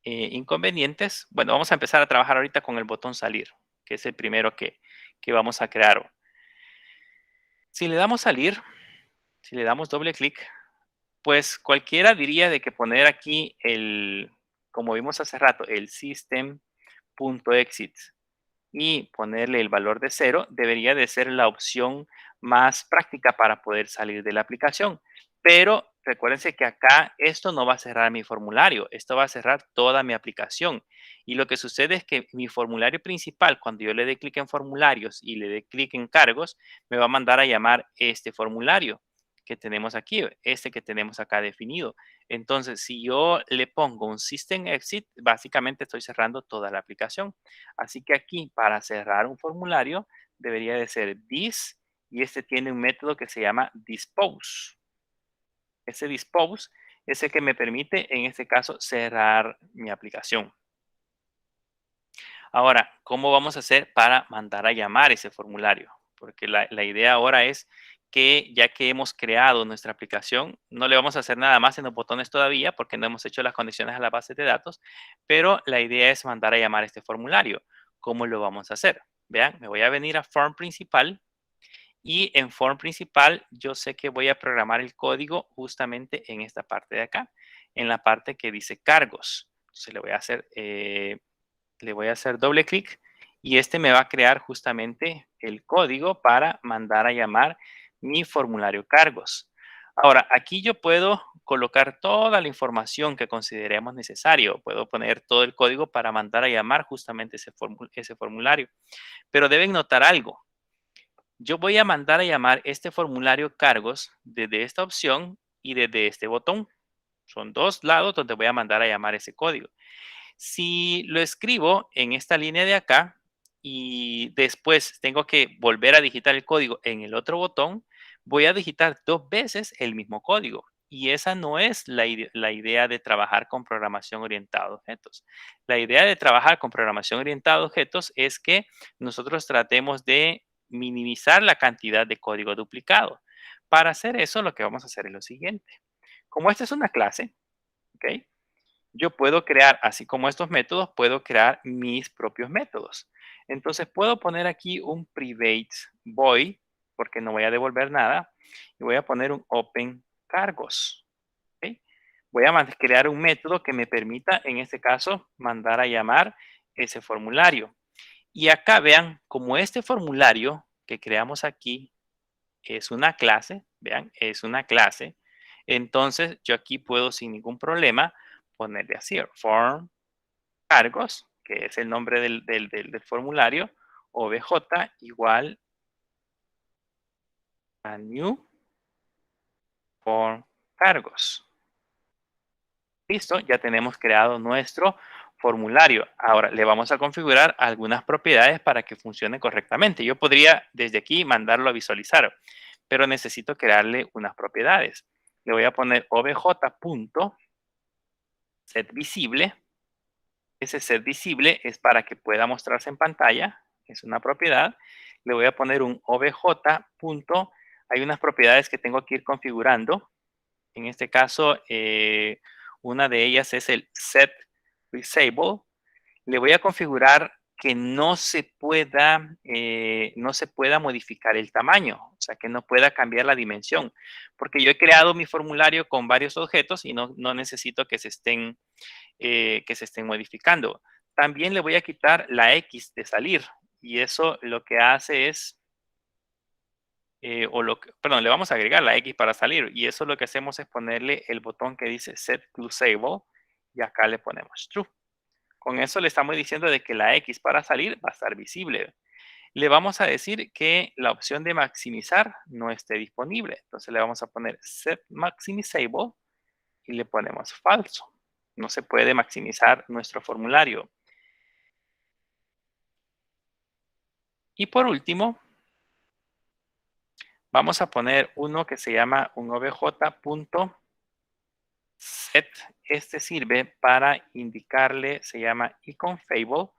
inconvenientes. Bueno, vamos a empezar a trabajar ahorita con el botón salir, que es el primero que vamos a crear. Si le damos salir, si le damos doble clic, pues cualquiera diría de que poner aquí como vimos hace rato, el system.exit y ponerle el valor de 0 debería de ser la opción más práctica para poder salir de la aplicación. Pero recuérdense que acá esto no va a cerrar mi formulario, esto va a cerrar toda mi aplicación. Y lo que sucede es que mi formulario principal, cuando yo le dé clic en formularios y le dé clic en cargos, me va a mandar a llamar este formulario que tenemos aquí, este que tenemos acá definido. Entonces, si yo le pongo un System Exit, básicamente estoy cerrando toda la aplicación. Así que aquí, para cerrar un formulario, debería de ser this, y este tiene un método que se llama dispose. Ese dispose es el que me permite, en este caso, cerrar mi aplicación. Ahora, ¿cómo vamos a hacer para mandar a llamar ese formulario? Porque la idea ahora es que ya que hemos creado nuestra aplicación, no le vamos a hacer nada más en los botones todavía porque no hemos hecho las conexiones a la base de datos, pero la idea es mandar a llamar este formulario. ¿Cómo lo vamos a hacer? Vean, me voy a venir a form principal y en form principal yo sé que voy a programar el código justamente en esta parte de acá, en la parte que dice cargos. Entonces le voy a hacer doble clic y este me va a crear justamente el código para mandar a llamar mi formulario cargos. Ahora, aquí yo puedo colocar toda la información que consideremos necesario. Puedo poner todo el código para mandar a llamar justamente ese formulario. Pero deben notar algo. Yo voy a mandar a llamar este formulario cargos desde esta opción y desde este botón. Son dos lados donde voy a mandar a llamar ese código. Si lo escribo en esta línea de acá y después tengo que volver a digitar el código en el otro botón, voy a digitar dos veces el mismo código. Y esa no es la idea de trabajar con programación orientada a objetos. La idea de trabajar con programación orientada a objetos es que nosotros tratemos de minimizar la cantidad de código duplicado. Para hacer eso, lo que vamos a hacer es lo siguiente. Como esta es una clase, ¿ok? Yo puedo crear, así como estos métodos, puedo crear mis propios métodos. Entonces puedo poner aquí un private void, porque no voy a devolver nada, y voy a poner un open cargos. ¿Okay? Voy a crear un método que me permita, en este caso, mandar a llamar ese formulario. Y acá vean, como este formulario que creamos aquí es una clase, vean, es una clase, entonces yo aquí puedo sin ningún problema ponerle así, form cargos, que es el nombre del formulario, obj igual a new form cargos. Listo, ya tenemos creado nuestro formulario. Ahora le vamos a configurar algunas propiedades para que funcione correctamente. Yo podría desde aquí mandarlo a visualizar, pero necesito crearle unas propiedades. Le voy a poner obj.setVisible. Ese set visible es para que pueda mostrarse en pantalla. Es una propiedad. Le voy a poner un obj. Hay unas propiedades que tengo que ir configurando. En este caso, una de ellas es el set disable. Le voy a configurar que no se pueda modificar el tamaño. O sea, que no pueda cambiar la dimensión, porque yo he creado mi formulario con varios objetos y no necesito que se estén modificando. También le voy a quitar la X de salir y eso lo que hace es, perdón, le vamos a agregar la X para salir y eso lo que hacemos es ponerle el botón que dice Set to Disable y acá le ponemos True. Con eso le estamos diciendo de que la X para salir va a estar visible. Le vamos a decir que la opción de maximizar no esté disponible. Entonces le vamos a poner Set Maximizable y le ponemos falso. No se puede maximizar nuestro formulario. Y por último, vamos a poner uno que se llama un obj.set. Este sirve para indicarle, se llama iconfable,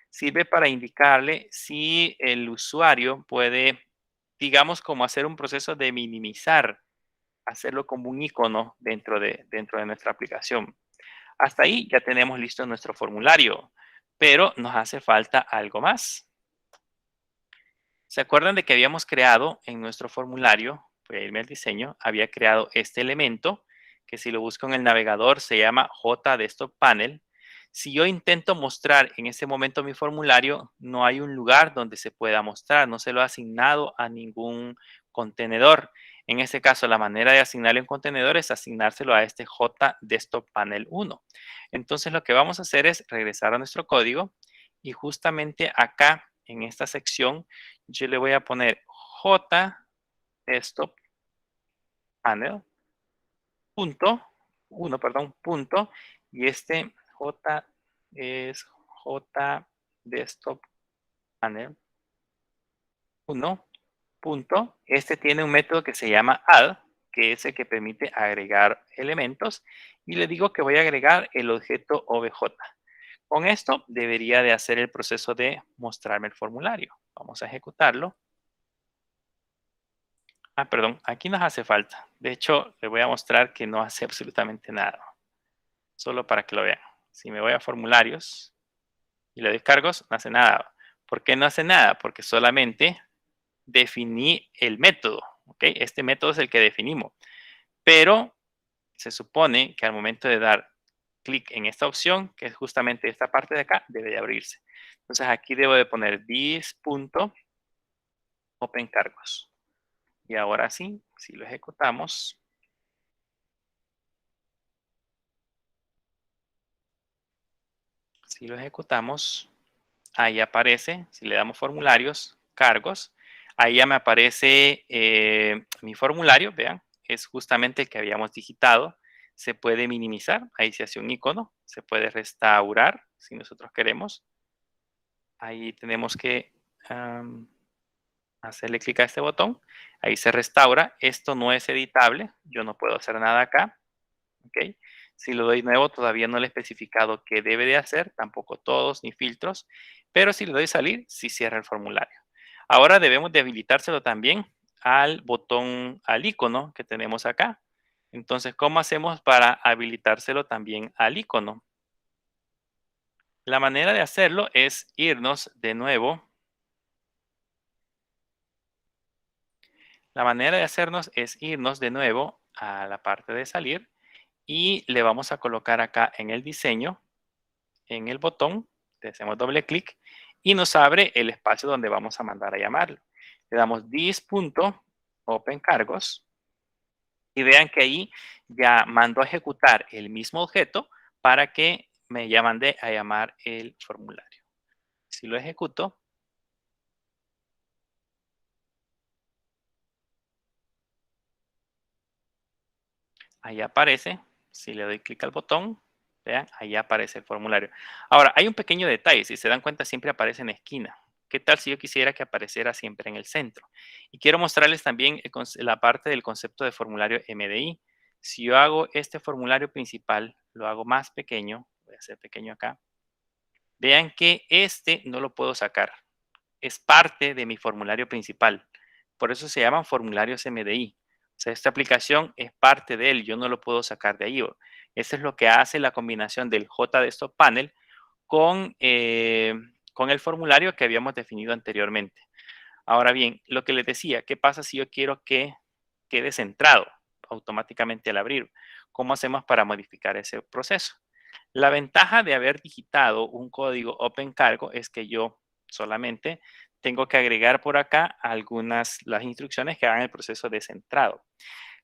sirve para indicarle si el usuario puede, digamos, como hacer un proceso de minimizar, hacerlo como un icono dentro de nuestra aplicación. Hasta ahí ya tenemos listo nuestro formulario, pero nos hace falta algo más. ¿Se acuerdan de que habíamos creado en nuestro formulario? Voy a irme al diseño. Había creado este elemento que si lo busco en el navegador se llama JDesktopPanel. Si yo intento mostrar en ese momento mi formulario, no hay un lugar donde se pueda mostrar. No se lo ha asignado a ningún contenedor. En este caso, la manera de asignarle un contenedor es asignárselo a este JDesktopPanel 1. Entonces, lo que vamos a hacer es regresar a nuestro código y justamente acá en esta sección yo le voy a poner JDesktopPanel punto, y este J es JDesktopPanel 1 punto. Este tiene un método que se llama add, que es el que permite agregar elementos, y le digo que voy a agregar el objeto obj. Con esto debería de hacer el proceso de mostrarme el formulario. Vamos a ejecutarlo. Perdón, aquí nos hace falta. De hecho, le voy a mostrar que no hace absolutamente nada. Solo para que lo vean. Si me voy a formularios y le doy cargos, no hace nada. ¿Por qué no hace nada? Porque solamente definí el método. ¿Ok? Este método es el que definimos. Pero se supone que al momento de dar clic en esta opción, que es justamente esta parte de acá, debe de abrirse. Entonces aquí debo de poner this.openCargos. Y ahora sí, si lo ejecutamos, ahí aparece, si le damos formularios, cargos, ahí ya me aparece mi formulario, vean, es justamente el que habíamos digitado. Se puede minimizar, ahí se hace un icono, se puede restaurar si nosotros queremos. Ahí tenemos que hacerle clic a este botón, ahí se restaura. Esto no es editable, yo no puedo hacer nada acá. ¿Ok? Si lo doy nuevo, todavía no le he especificado qué debe de hacer, tampoco todos ni filtros, pero si le doy salir, sí cierra el formulario. Ahora debemos de habilitárselo también al botón, al icono que tenemos acá. Entonces, ¿cómo hacemos para habilitárselo también al icono? La manera de hacerlo es irnos de nuevo. La manera de hacernos es irnos de nuevo a la parte de salir y le vamos a colocar acá en el diseño, en el botón, le hacemos doble clic y nos abre el espacio donde vamos a mandar a llamarlo. Le damos this.openCargos y vean que ahí ya mando a ejecutar el mismo objeto para que me ya mande a llamar el formulario. Si lo ejecuto, ahí aparece. Si le doy clic al botón, vean, ahí aparece el formulario. Ahora, hay un pequeño detalle. Si se dan cuenta, siempre aparece en la esquina. ¿Qué tal si yo quisiera que apareciera siempre en el centro? Y quiero mostrarles también la parte del concepto de formulario MDI. Si yo hago este formulario principal, lo hago más pequeño, voy a hacer pequeño acá. Vean que este no lo puedo sacar. Es parte de mi formulario principal. Por eso se llaman formularios MDI. O sea, esta aplicación es parte de él. Yo no lo puedo sacar de ahí. Eso es lo que hace la combinación del JDesktopPanel con el formulario que habíamos definido anteriormente. Ahora bien, lo que les decía, ¿qué pasa si yo quiero que quede centrado automáticamente al abrir? ¿Cómo hacemos para modificar ese proceso? La ventaja de haber digitado un código Open Cargo es que yo solamente tengo que agregar por acá las instrucciones que hagan el proceso de centrado.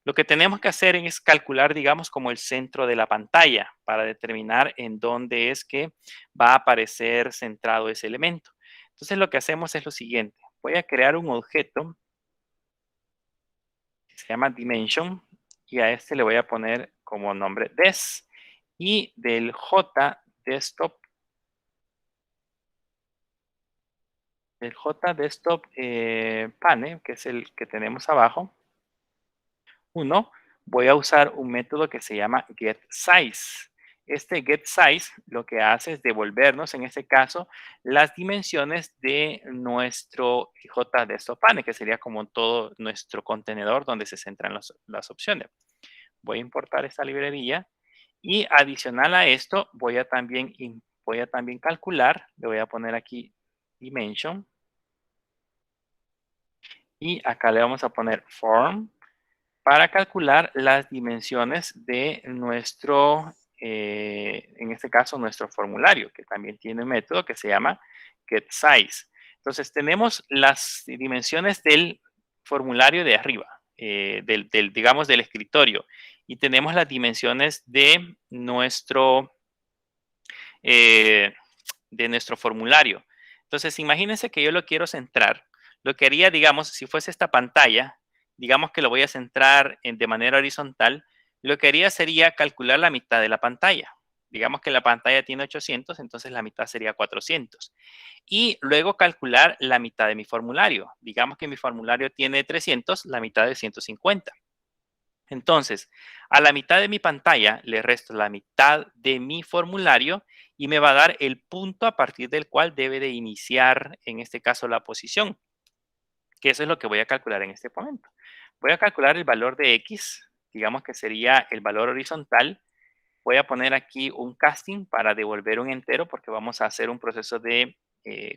Lo que tenemos que hacer es calcular, digamos, como el centro de la pantalla para determinar en dónde es que va a aparecer centrado ese elemento. Entonces, lo que hacemos es lo siguiente. Voy a crear un objeto que se llama Dimension y a este le voy a poner como nombre Des. Y del JDesktop, panel, que es el que tenemos abajo, voy a usar un método que se llama getSize. Este getSize lo que hace es devolvernos, en este caso, las dimensiones de nuestro JDesktop panel, que sería como todo nuestro contenedor donde se centran las opciones. Voy a importar esta librería y adicional a esto voy a también calcular, le voy a poner aquí dimension y acá le vamos a poner form para calcular las dimensiones de nuestro, en este caso, nuestro formulario, que también tiene un método que se llama getSize. Entonces, tenemos las dimensiones del formulario de arriba, digamos, del escritorio, y tenemos las dimensiones eh, de nuestro formulario. Entonces, imagínense que yo lo quiero centrar. Lo que haría, digamos, si fuese esta pantalla, digamos que lo voy a centrar de manera horizontal, lo que haría sería calcular la mitad de la pantalla. Digamos que la pantalla tiene 800, entonces la mitad sería 400. Y luego calcular la mitad de mi formulario. Digamos que mi formulario tiene 300, la mitad de 150. Entonces, a la mitad de mi pantalla le resto la mitad de mi formulario y me va a dar el punto a partir del cual debe de iniciar, en este caso, la posición, que eso es lo que voy a calcular en este momento. Voy a calcular el valor de X, digamos que sería el valor horizontal. Voy a poner aquí un casting para devolver un entero porque vamos a hacer un proceso de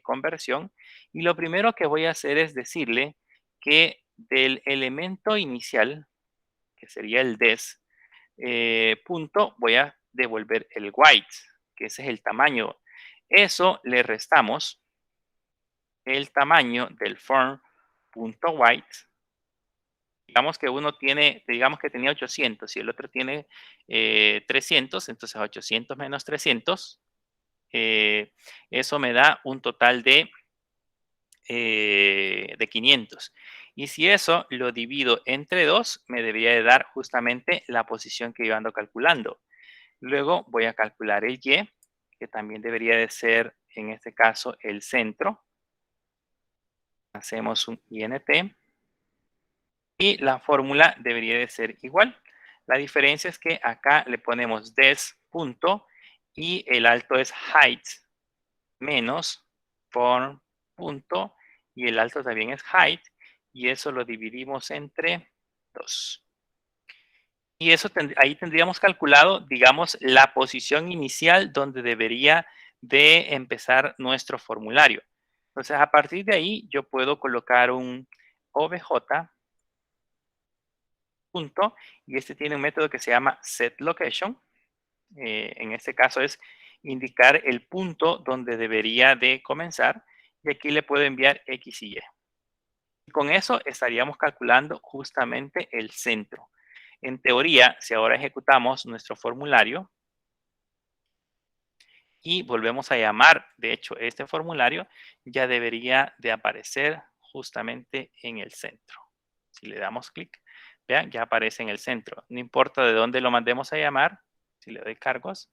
conversión. Y lo primero que voy a hacer es decirle que del elemento inicial, que sería el des, punto, voy a devolver el white, que ese es el tamaño. Eso le restamos el tamaño del form.white. Digamos que uno tiene, digamos que tenía 800 y el otro tiene 300, entonces 800 menos 300, eso me da un total de 500. Y si eso lo divido entre 2, me debería de dar justamente la posición que yo ando calculando. Luego voy a calcular el Y, que también debería de ser, en este caso, el centro. Hacemos un INT. Y la fórmula debería de ser igual. La diferencia es que acá le ponemos des punto y el alto es height menos form punto y el alto también es height y eso lo dividimos entre 2. Y eso ahí tendríamos calculado, digamos, la posición inicial donde debería de empezar nuestro formulario. Entonces, a partir de ahí, yo puedo colocar un obj punto y este tiene un método que se llama setLocation. En este caso es indicar el punto donde debería de comenzar y aquí le puedo enviar X y Y. Y con eso estaríamos calculando justamente el centro. En teoría, si ahora ejecutamos nuestro formulario y volvemos a llamar, de hecho, este formulario ya debería de aparecer justamente en el centro. Si le damos clic, vean, ya aparece en el centro. No importa de dónde lo mandemos a llamar, si le doy cargos,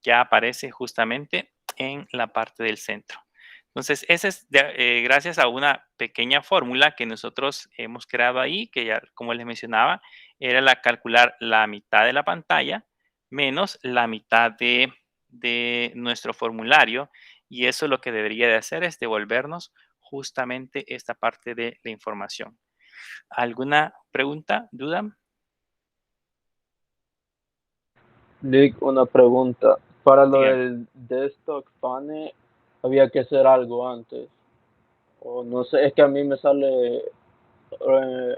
ya aparece justamente en la parte del centro. Entonces, ese es gracias a una pequeña fórmula que nosotros hemos creado ahí, que ya, como les mencionaba, era calcular la mitad de la pantalla menos la mitad de nuestro formulario. Y eso lo que debería de hacer es devolvernos justamente esta parte de la información. ¿Alguna pregunta, duda? Nick, una pregunta. Para lo Díganme. del desktop panel, había que hacer algo antes. O no sé, es que a mí me sale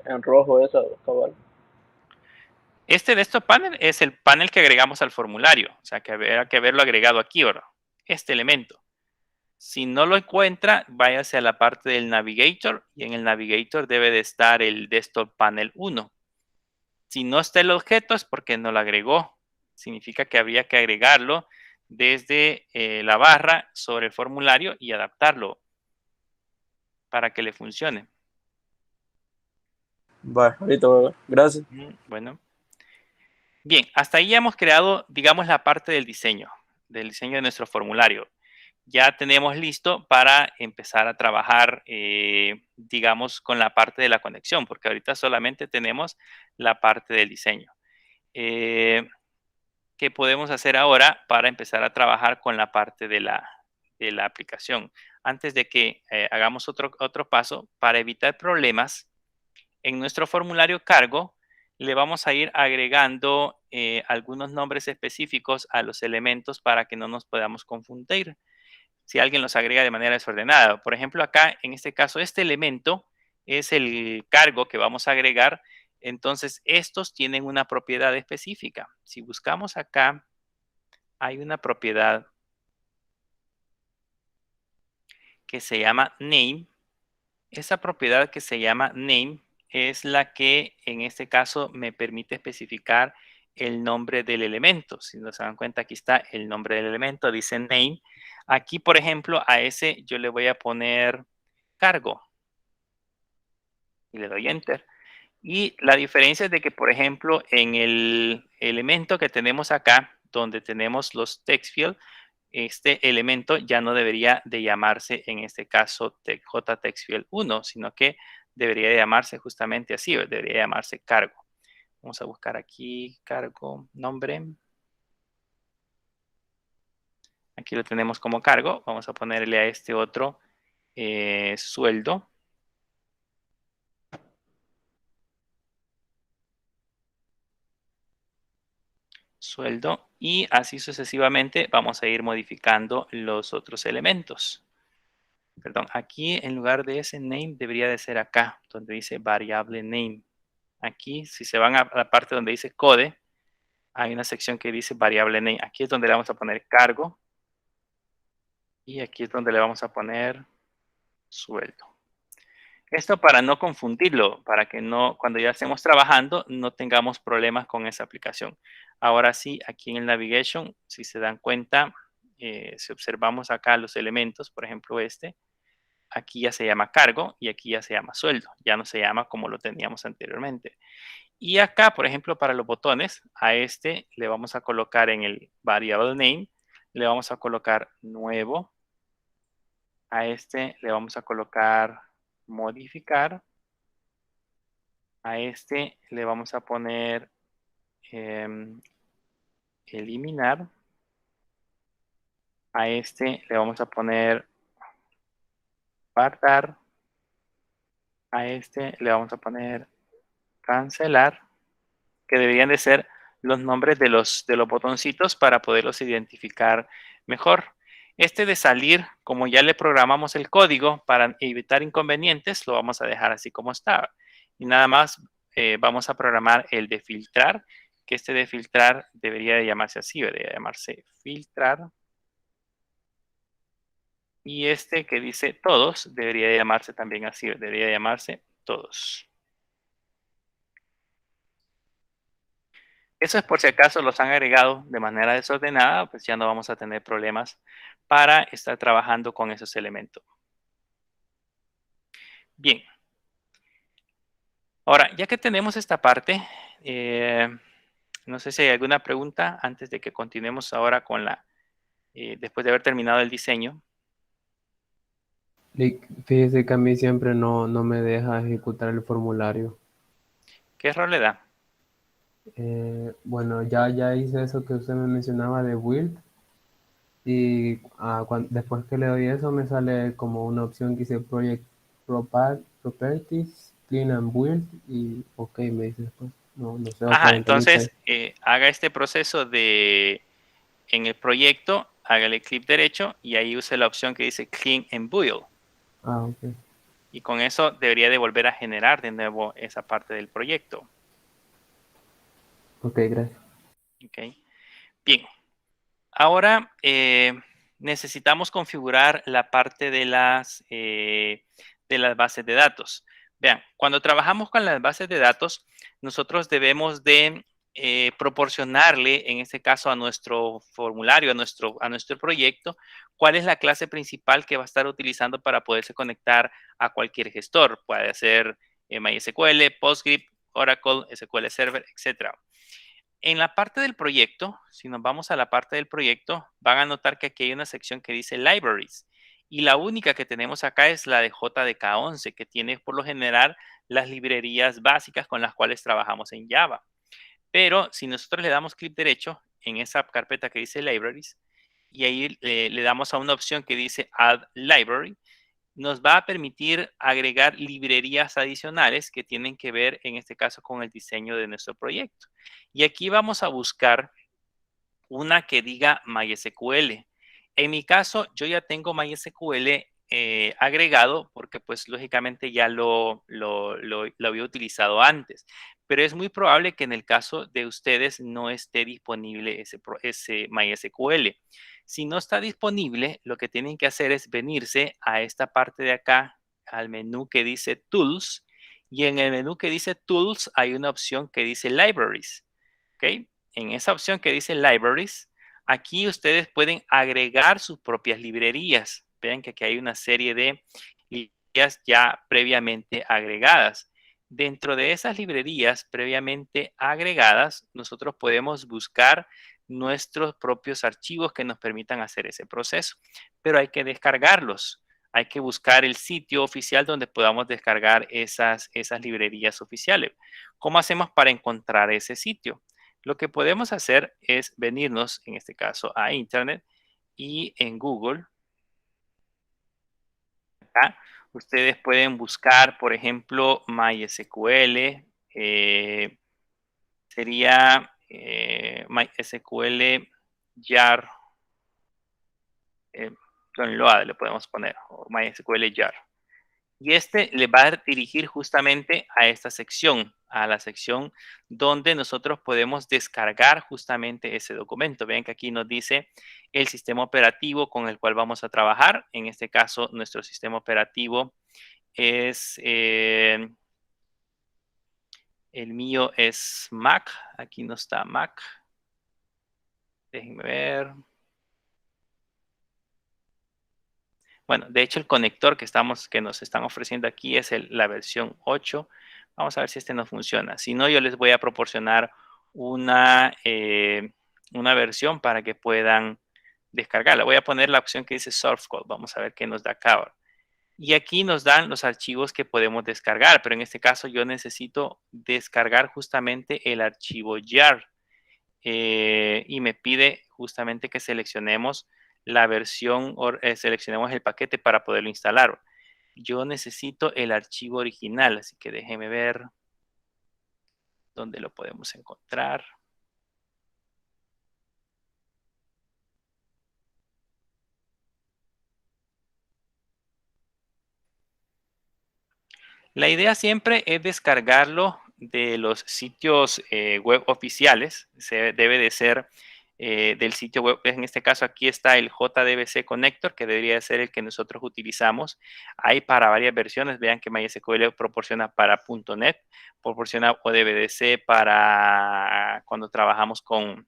en rojo esa, cabal. Este desktop panel es el panel que agregamos al formulario. O sea, que habría que haberlo agregado aquí, ¿verdad? Este elemento. Si no lo encuentra, váyase a la parte del Navigator y en el Navigator debe de estar el Desktop Panel 1. Si no está el objeto es porque no lo agregó. Significa que habría que agregarlo desde la barra sobre el formulario y adaptarlo para que le funcione. Vale, ahorita voy a ver. Gracias. Bueno. Bien, hasta ahí ya hemos creado, digamos, la parte del diseño de nuestro formulario. Ya tenemos listo para empezar a trabajar, digamos, con la parte de la conexión, porque ahorita solamente tenemos la parte del diseño. ¿Qué podemos hacer ahora para empezar a trabajar con la parte de la aplicación? Antes de que hagamos otro paso, para evitar problemas, en nuestro formulario cargo le vamos a ir agregando algunos nombres específicos a los elementos para que no nos podamos confundir si alguien los agrega de manera desordenada. Por ejemplo, acá, en este caso, este elemento es el cargo que vamos a agregar. Entonces, estos tienen una propiedad específica. Si buscamos acá, hay una propiedad que se llama name. Esa propiedad que se llama name es la que, en este caso, me permite especificar el nombre del elemento. Si no se dan cuenta, aquí está el nombre del elemento, dice name. Aquí, por ejemplo, a ese yo le voy a poner cargo. Y le doy enter. Y la diferencia es de que, por ejemplo, en el elemento que tenemos acá, donde tenemos los text field, este elemento ya no debería de llamarse, en este caso, JTextField 1, sino que debería de llamarse justamente así, debería llamarse cargo. Vamos a buscar aquí cargo, nombre. Aquí lo tenemos como cargo. Vamos a ponerle a este otro sueldo. Sueldo. Y así sucesivamente vamos a ir modificando los otros elementos. Perdón, aquí en lugar de ese name debería de ser acá, donde dice variable name. Aquí, si se van a la parte donde dice code, hay una sección que dice variable name. Aquí es donde le vamos a poner cargo. Y aquí es donde le vamos a poner sueldo. Esto para no confundirlo, para que no, cuando ya estemos trabajando, no tengamos problemas con esa aplicación. Ahora sí, aquí en el navigation, si se dan cuenta, si observamos acá los elementos, por ejemplo este, aquí ya se llama cargo y aquí ya se llama sueldo. Ya no se llama como lo teníamos anteriormente. Y acá, por ejemplo, para los botones, a este le vamos a colocar en el variable name, le vamos a colocar nuevo. A este le vamos a colocar modificar. A este le vamos a poner eliminar. A este le vamos a poner guardar. A este le vamos a poner cancelar, que deberían de ser los nombres de los botoncitos para poderlos identificar mejor. Este de salir, como ya le programamos el código para evitar inconvenientes, lo vamos a dejar así como está. Y nada más vamos a programar el de filtrar, que este de filtrar debería de llamarse así, debería llamarse filtrar. Y este que dice todos, debería de llamarse también así, debería de llamarse todos. Eso es por si acaso los han agregado de manera desordenada, pues ya no vamos a tener problemas para estar trabajando con esos elementos. Bien. Ahora, ya que tenemos esta parte, no sé si hay alguna pregunta antes de que continuemos ahora con después de haber terminado el diseño. Fíjese que a mí siempre no me deja ejecutar el formulario. ¿Qué error le da? Bueno, ya hice eso que usted me mencionaba de build. Y después que le doy eso me sale como una opción que dice Project Properties, Clean and Build y OK me dice después. No sé, Ajá, otra ventanita. entonces haga este proceso en el proyecto, hágale clic derecho y ahí use la opción que dice Clean and Build. OK. Y con eso debería de volver a generar de nuevo esa parte del proyecto. Ok, gracias. Ok. Bien. Ahora necesitamos configurar la parte de las bases de datos. Vean, cuando trabajamos con las bases de datos, nosotros debemos de proporcionarle, en este caso a nuestro formulario, a nuestro proyecto, cuál es la clase principal que va a estar utilizando para poderse conectar a cualquier gestor. Puede ser MySQL, PostGRIP, Oracle, SQL Server, etc. En la parte del proyecto, si nos vamos a la parte del proyecto, van a notar que aquí hay una sección que dice Libraries. Y la única que tenemos acá es la de JDK11, que tiene por lo general las librerías básicas con las cuales trabajamos en Java. Pero si nosotros le damos clic derecho en esa carpeta que dice Libraries, y ahí le damos a una opción que dice Add Library, nos va a permitir agregar librerías adicionales que tienen que ver, en este caso, con el diseño de nuestro proyecto. Y aquí vamos a buscar una que diga MySQL. En mi caso, yo ya tengo MySQL agregado porque pues lógicamente ya lo había utilizado antes. Pero es muy probable que en el caso de ustedes no esté disponible ese MySQL. Si no está disponible, lo que tienen que hacer es venirse a esta parte de acá, al menú que dice Tools. Y en el menú que dice Tools hay una opción que dice Libraries. ¿Ok? En esa opción que dice Libraries, aquí ustedes pueden agregar sus propias librerías. Vean que aquí hay una serie de librerías ya previamente agregadas. Dentro de esas librerías previamente agregadas, nosotros podemos buscar nuestros propios archivos que nos permitan hacer ese proceso, pero hay que descargarlos. Hay que buscar el sitio oficial donde podamos descargar esas librerías oficiales. ¿Cómo hacemos para encontrar ese sitio? Lo que podemos hacer es venirnos, en este caso, a Internet y en Google. Acá, ustedes pueden buscar, por ejemplo, MySQL. Sería MySQL jar. Load le podemos poner, o MySQL jar. Y este le va a dirigir justamente a esta sección, a la sección donde nosotros podemos descargar justamente ese documento. Vean que aquí nos dice el sistema operativo con el cual vamos a trabajar. En este caso, nuestro sistema operativo es, el mío es Mac. Aquí no está Mac. Déjenme ver. Bueno, de hecho el conector que nos están ofreciendo aquí es la versión 8. Vamos a ver si este no funciona. Si no, yo les voy a proporcionar una versión para que puedan descargarla. Voy a poner la opción que dice Source Code. Vamos a ver qué nos da acá. Y aquí nos dan los archivos que podemos descargar, pero en este caso yo necesito descargar justamente el archivo jar. Y me pide justamente que seleccionemos la versión o seleccionemos el paquete para poderlo instalar. Yo necesito el archivo original, así que déjeme ver dónde lo podemos encontrar. La idea siempre es descargarlo de los sitios web oficiales. Se debe de ser del sitio web. En este caso aquí está el JDBC Connector, que debería ser el que nosotros utilizamos. Hay para varias versiones. Vean que MySQL proporciona para .NET, proporciona ODBDC para cuando trabajamos con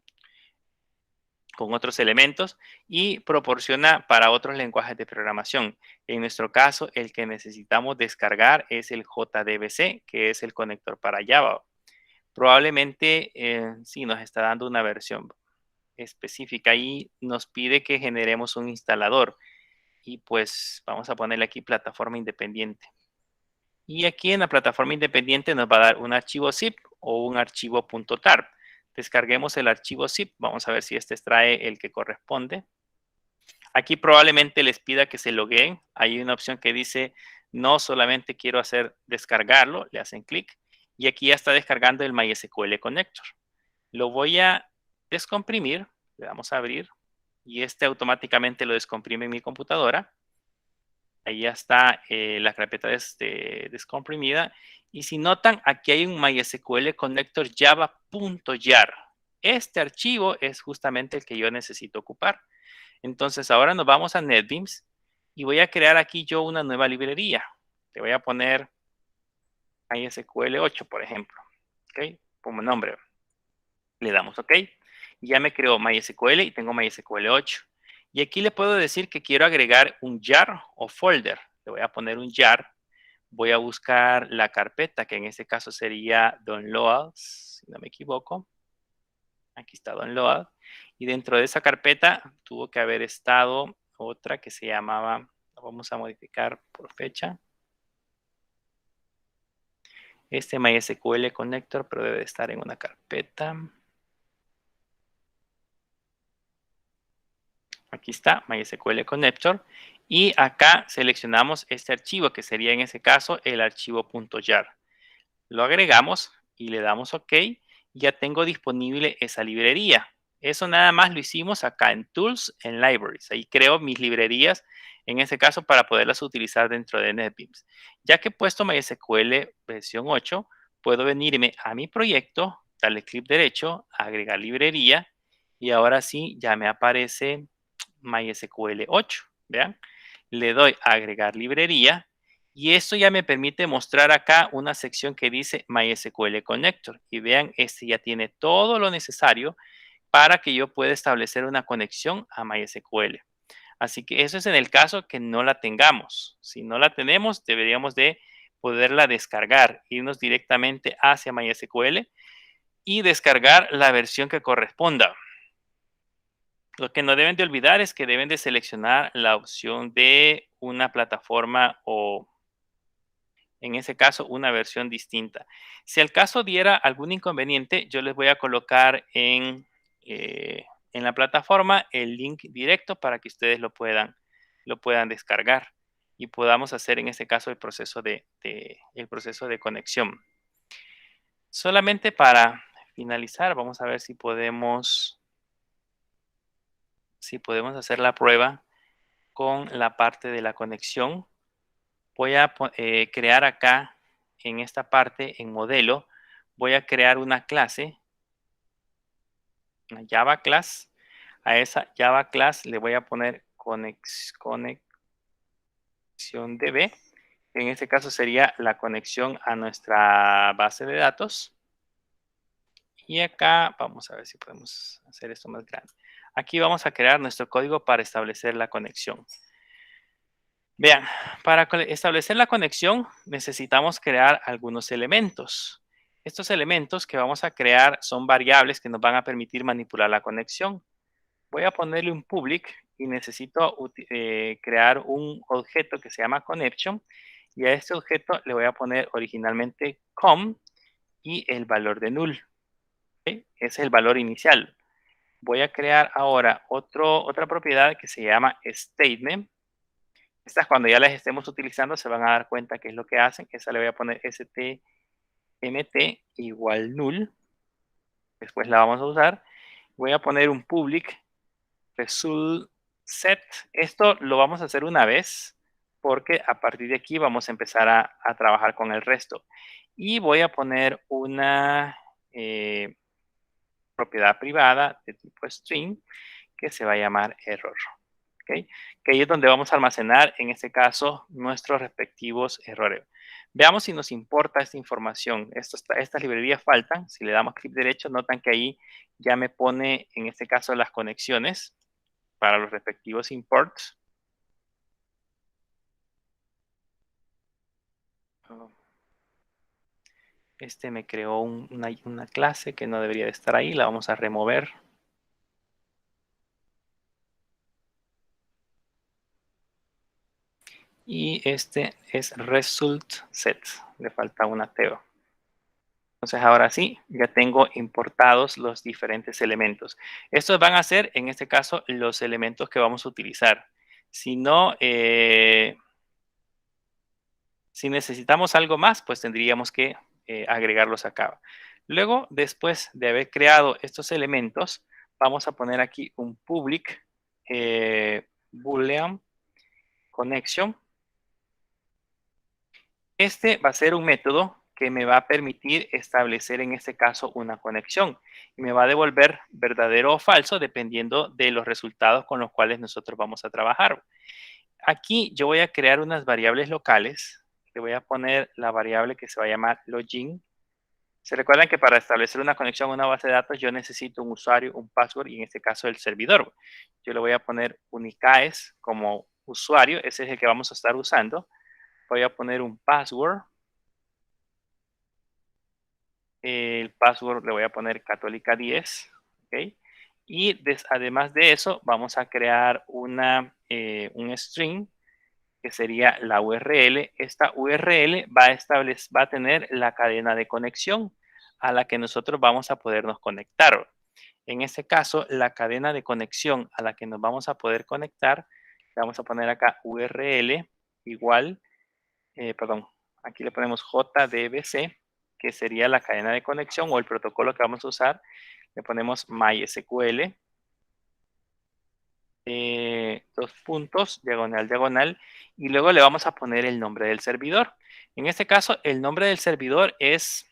otros elementos y proporciona para otros lenguajes de programación. En nuestro caso, el que necesitamos descargar es el JDBC, que es el conector para Java. Probablemente sí nos está dando una versión específica y nos pide que generemos un instalador. Y pues vamos a ponerle aquí plataforma independiente. Y aquí en la plataforma independiente nos va a dar un archivo zip o un archivo .tar. Descarguemos el archivo zip. Vamos a ver si este extrae el que corresponde. Aquí probablemente les pida que se logueen. Hay una opción que dice no solamente quiero descargarlo. Le hacen clic. Y aquí ya está descargando el MySQL Connector. Lo voy a descomprimir. Le damos a abrir. Y este automáticamente lo descomprime en mi computadora. ahí ya está la carpeta descomprimida. Y si notan, aquí hay un MySQL connector java.jar. Este archivo es justamente el que yo necesito ocupar. Entonces, ahora nos vamos a NetBeans y voy a crear aquí yo una nueva librería. Le voy a poner MySQL 8, por ejemplo. ¿Ok? Como nombre. Le damos OK. Ya me creó MySQL y tengo MySQL 8. Y aquí le puedo decir que quiero agregar un jar o folder. Le voy a poner un jar. Voy a buscar la carpeta, que en este caso sería downloads, si no me equivoco. Aquí está download. Y dentro de esa carpeta tuvo que haber estado otra que se llamaba, vamos a modificar por fecha. Este MySQL Connector, pero debe estar en una carpeta. Aquí está, MySQL Connector. Y acá seleccionamos este archivo, que sería en ese caso el archivo .jar. Lo agregamos y le damos OK. Ya tengo disponible esa librería. Eso nada más lo hicimos acá en Tools, en Libraries. Ahí creo mis librerías, en este caso, para poderlas utilizar dentro de NetBeans. Ya que he puesto MySQL versión 8, puedo venirme a mi proyecto, darle clic derecho, agregar librería, y ahora sí ya me aparece MySQL 8. ¿Vean? Le doy a agregar librería. Y esto ya me permite mostrar acá una sección que dice MySQL Connector. Y vean, este ya tiene todo lo necesario para que yo pueda establecer una conexión a MySQL. Así que eso es en el caso que no la tengamos. Si no la tenemos, deberíamos de poderla descargar, irnos directamente hacia MySQL y descargar la versión que corresponda. Lo que no deben de olvidar es que deben de seleccionar la opción de una plataforma o, en ese caso, una versión distinta. Si al caso diera algún inconveniente, yo les voy a colocar en la plataforma el link directo para que ustedes lo puedan descargar y podamos hacer en este caso el proceso de conexión. Solamente para finalizar, vamos a ver si podemos hacer la prueba con la parte de la conexión. Voy a crear acá, en esta parte, en modelo, voy a crear una clase, una Java class. A esa Java class le voy a poner conexión DB. En este caso sería la conexión a nuestra base de datos. Y acá vamos a ver si podemos hacer esto más grande. Aquí vamos a crear nuestro código para establecer la conexión. Vean, para establecer la conexión necesitamos crear algunos elementos. Estos elementos que vamos a crear son variables que nos van a permitir manipular la conexión. Voy a ponerle un public y necesito crear un objeto que se llama connection. Y a este objeto le voy a poner originalmente com y el valor de null. ¿Okay? Ese es el valor inicial. Voy a crear ahora otra propiedad que se llama statement. Estas cuando ya las estemos utilizando se van a dar cuenta qué es lo que hacen. Esa le voy a poner stmt igual null. Después la vamos a usar. Voy a poner un public result set. Esto lo vamos a hacer una vez porque a partir de aquí vamos a empezar a trabajar con el resto. Y voy a poner una propiedad privada de tipo string que se va a llamar error. ¿Okay? Que ahí es donde vamos a almacenar, en este caso, nuestros respectivos errores. Veamos si nos importa esta información. Estas librerías faltan. Si le damos clic derecho, notan que ahí ya me pone, en este caso, las conexiones para los respectivos imports. Este me creó una clase que no debería de estar ahí. La vamos a remover. Y este es result set. Le falta una teo. Entonces ahora sí, ya tengo importados los diferentes elementos. Estos van a ser, en este caso, los elementos que vamos a utilizar. Si no, si necesitamos algo más, pues tendríamos que agregarlos acá. Luego, después de haber creado estos elementos, vamos a poner aquí un public boolean connection. Este va a ser un método que me va a permitir establecer en este caso una conexión y me va a devolver verdadero o falso dependiendo de los resultados con los cuales nosotros vamos a trabajar. Aquí yo voy a crear unas variables locales. Le voy a poner la variable que se va a llamar login. Se recuerdan que para establecer una conexión a una base de datos yo necesito un usuario, un password y en este caso el servidor. Yo le voy a poner unicaes como usuario, ese es el que vamos a estar usando. Voy a poner un password. El password le voy a poner católica 10. ¿Okay? Y además de eso vamos a crear un string que sería la URL. Esta URL va a tener la cadena de conexión a la que nosotros vamos a podernos conectar. En este caso, la cadena de conexión a la que nos vamos a poder conectar, le vamos a poner acá URL igual, aquí le ponemos JDBC, que sería la cadena de conexión o el protocolo que vamos a usar. Le ponemos MySQL. 2 puntos, diagonal, diagonal, y luego le vamos a poner el nombre del servidor. En este caso, el nombre del servidor es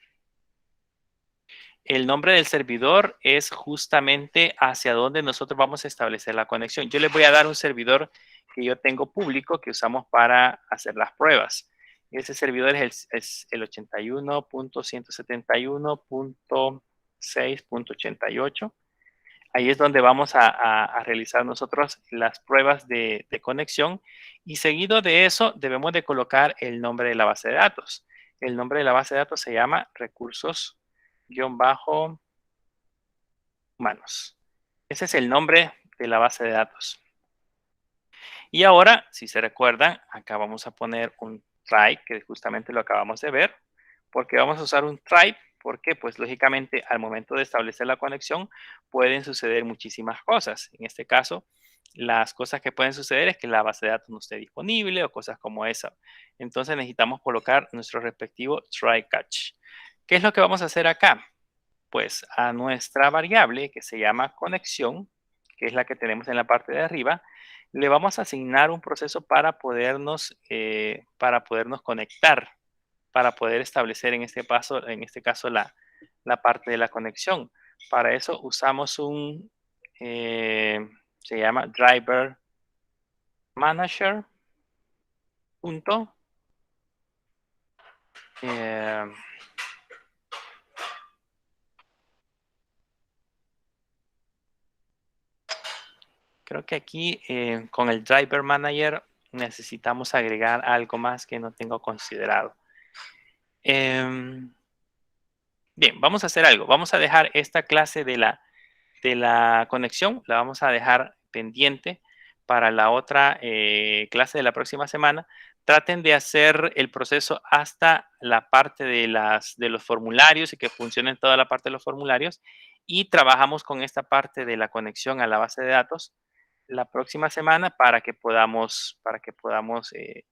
justamente hacia donde nosotros vamos a establecer la conexión. Yo les voy a dar un servidor que yo tengo público que usamos para hacer las pruebas. Ese servidor es el 81.171.6.88. Ahí es donde vamos a realizar nosotros las pruebas de conexión y seguido de eso debemos de colocar el nombre de la base de datos. El nombre de la base de datos se llama recursos-humanos. Ese es el nombre de la base de datos. Y ahora, si se recuerdan, acá vamos a poner un try, que justamente lo acabamos de ver. ¿Por qué vamos a usar un try? Porque, pues, lógicamente, al momento de establecer la conexión, pueden suceder muchísimas cosas. En este caso, las cosas que pueden suceder es que la base de datos no esté disponible o cosas como esa. Entonces, necesitamos colocar nuestro respectivo try catch. ¿Qué es lo que vamos a hacer acá? Pues, a nuestra variable que se llama conexión, que es la que tenemos en la parte de arriba, le vamos a asignar un proceso para podernos conectar, para poder establecer en este caso la parte de la conexión. Para eso usamos se llama driver manager. Creo que aquí con el driver manager necesitamos agregar algo más que no tengo considerado. Bien, vamos a hacer algo. Vamos a dejar esta clase de la conexión, la vamos a dejar pendiente para la otra clase de la próxima semana. Traten de hacer el proceso hasta la parte de los formularios y que funcione toda la parte de los formularios. Y trabajamos con esta parte de la conexión a la base de datos la próxima semana para que podamos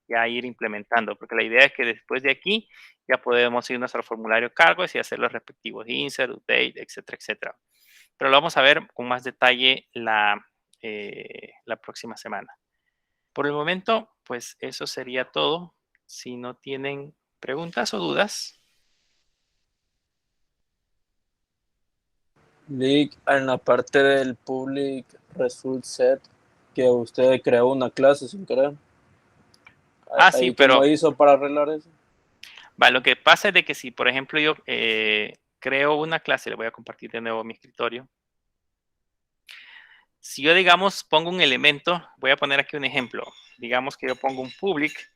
ya ir implementando, porque la idea es que después de aquí ya podemos irnos al formulario cargos y hacer los respectivos insert, update, etcétera, etcétera. Pero lo vamos a ver con más detalle la próxima semana. Por el momento, pues eso sería todo. Si no tienen preguntas o dudas. Lick, en la parte del public result set, que usted creó una clase sin querer. Sí, ¿Cómo hizo para arreglar eso? Va, lo que pasa es de que si, por ejemplo, yo creo una clase, le voy a compartir de nuevo mi escritorio. Si yo, digamos, pongo un elemento, voy a poner aquí un ejemplo. Digamos que yo pongo un public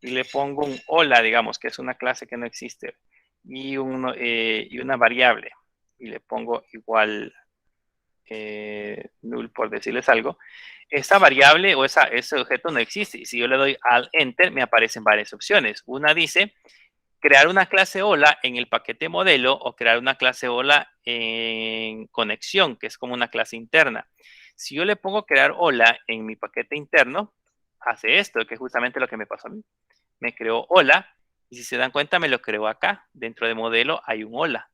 y le pongo un hola, digamos, que es una clase que no existe, y una variable. Y le pongo igual null, por decirles algo. Esta variable o ese objeto no existe. Y si yo le doy al enter, me aparecen varias opciones. Una dice crear una clase hola en el paquete modelo o crear una clase hola en conexión, que es como una clase interna. Si yo le pongo crear hola en mi paquete interno, hace esto, que es justamente lo que me pasó a mí. Me creó hola y si se dan cuenta me lo creó acá. Dentro de modelo hay un hola.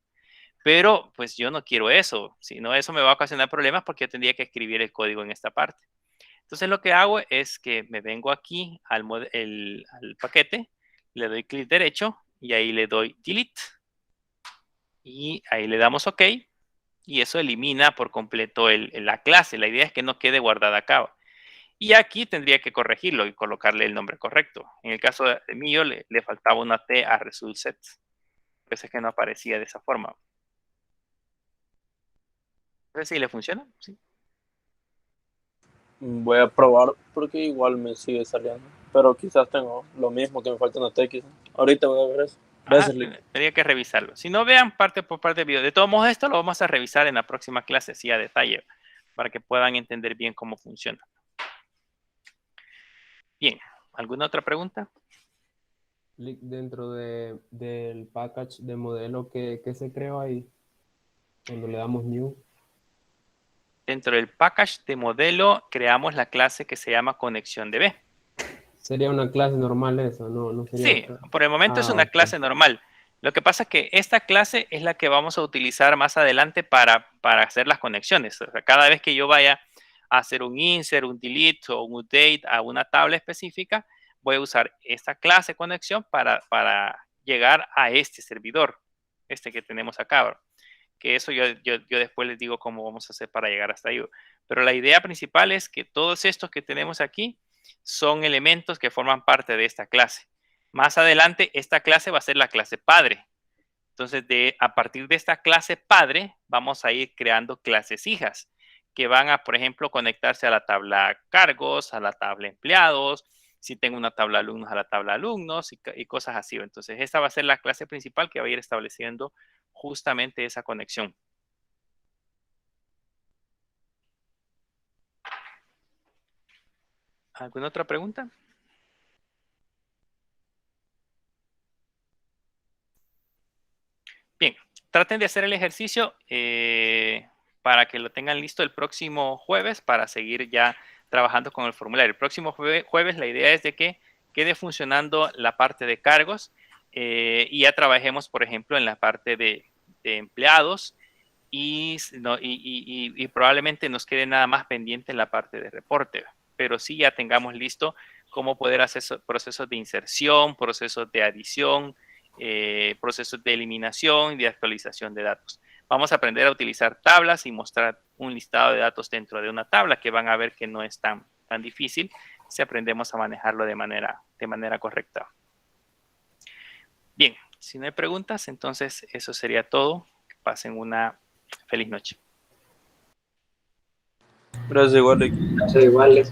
Pero pues yo no quiero eso. Si no, eso me va a ocasionar problemas porque yo tendría que escribir el código en esta parte. Entonces lo que hago es que me vengo aquí al paquete, le doy clic derecho y ahí le doy delete. Y ahí le damos OK. Y eso elimina por completo la clase. La idea es que no quede guardada acá. Y aquí tendría que corregirlo y colocarle el nombre correcto. En el caso de mío le faltaba una T a result set. Pues es que no aparecía de esa forma. No sé si le funciona. Sí. Voy a probar porque igual me sigue saliendo. Pero quizás tengo lo mismo, que me falta una TX. Ahorita voy a ver eso. Gracias, Lick. Tendría que revisarlo. Si no, vean parte por parte del video. De todos modos, esto lo vamos a revisar en la próxima clase, sí, a detalle, para que puedan entender bien cómo funciona. Bien, ¿alguna otra pregunta? Dentro del package de modelo, ¿qué se creó ahí? Cuando le damos new. Dentro del package de modelo creamos la clase que se llama conexión DB. Sería una clase normal eso, no sería Sí, otra. por el momento es una Ok. clase normal. Lo que pasa es que esta clase es la que vamos a utilizar más adelante para hacer las conexiones. O sea, cada vez que yo vaya a hacer un insert, un delete o un update a una tabla específica, voy a usar esta clase conexión para llegar a este servidor, este que tenemos acá. Que eso yo después les digo cómo vamos a hacer para llegar hasta ahí. Pero la idea principal es que todos estos que tenemos aquí son elementos que forman parte de esta clase. Más adelante, esta clase va a ser la clase padre. Entonces, a partir de esta clase padre, vamos a ir creando clases hijas que van a, por ejemplo, conectarse a la tabla cargos, a la tabla empleados, si tengo una tabla alumnos, a la tabla alumnos y cosas así. Entonces, esta va a ser la clase principal que va a ir estableciendo justamente esa conexión. ¿Alguna otra pregunta? Bien, traten de hacer el ejercicio para que lo tengan listo el próximo jueves para seguir ya trabajando con el formulario. El próximo jueves la idea es de que quede funcionando la parte de cargos y ya trabajemos, por ejemplo, en la parte de empleados y probablemente nos quede nada más pendiente en la parte de reporte, pero sí ya tengamos listo cómo poder hacer procesos de inserción, procesos de adición, procesos de eliminación y de actualización de datos. Vamos a aprender a utilizar tablas y mostrar un listado de datos dentro de una tabla que van a ver que no es tan difícil si aprendemos a manejarlo de manera correcta. Bien, si no hay preguntas, entonces eso sería todo. Que pasen una feliz noche. Gracias, igual, Lick. Gracias, igual.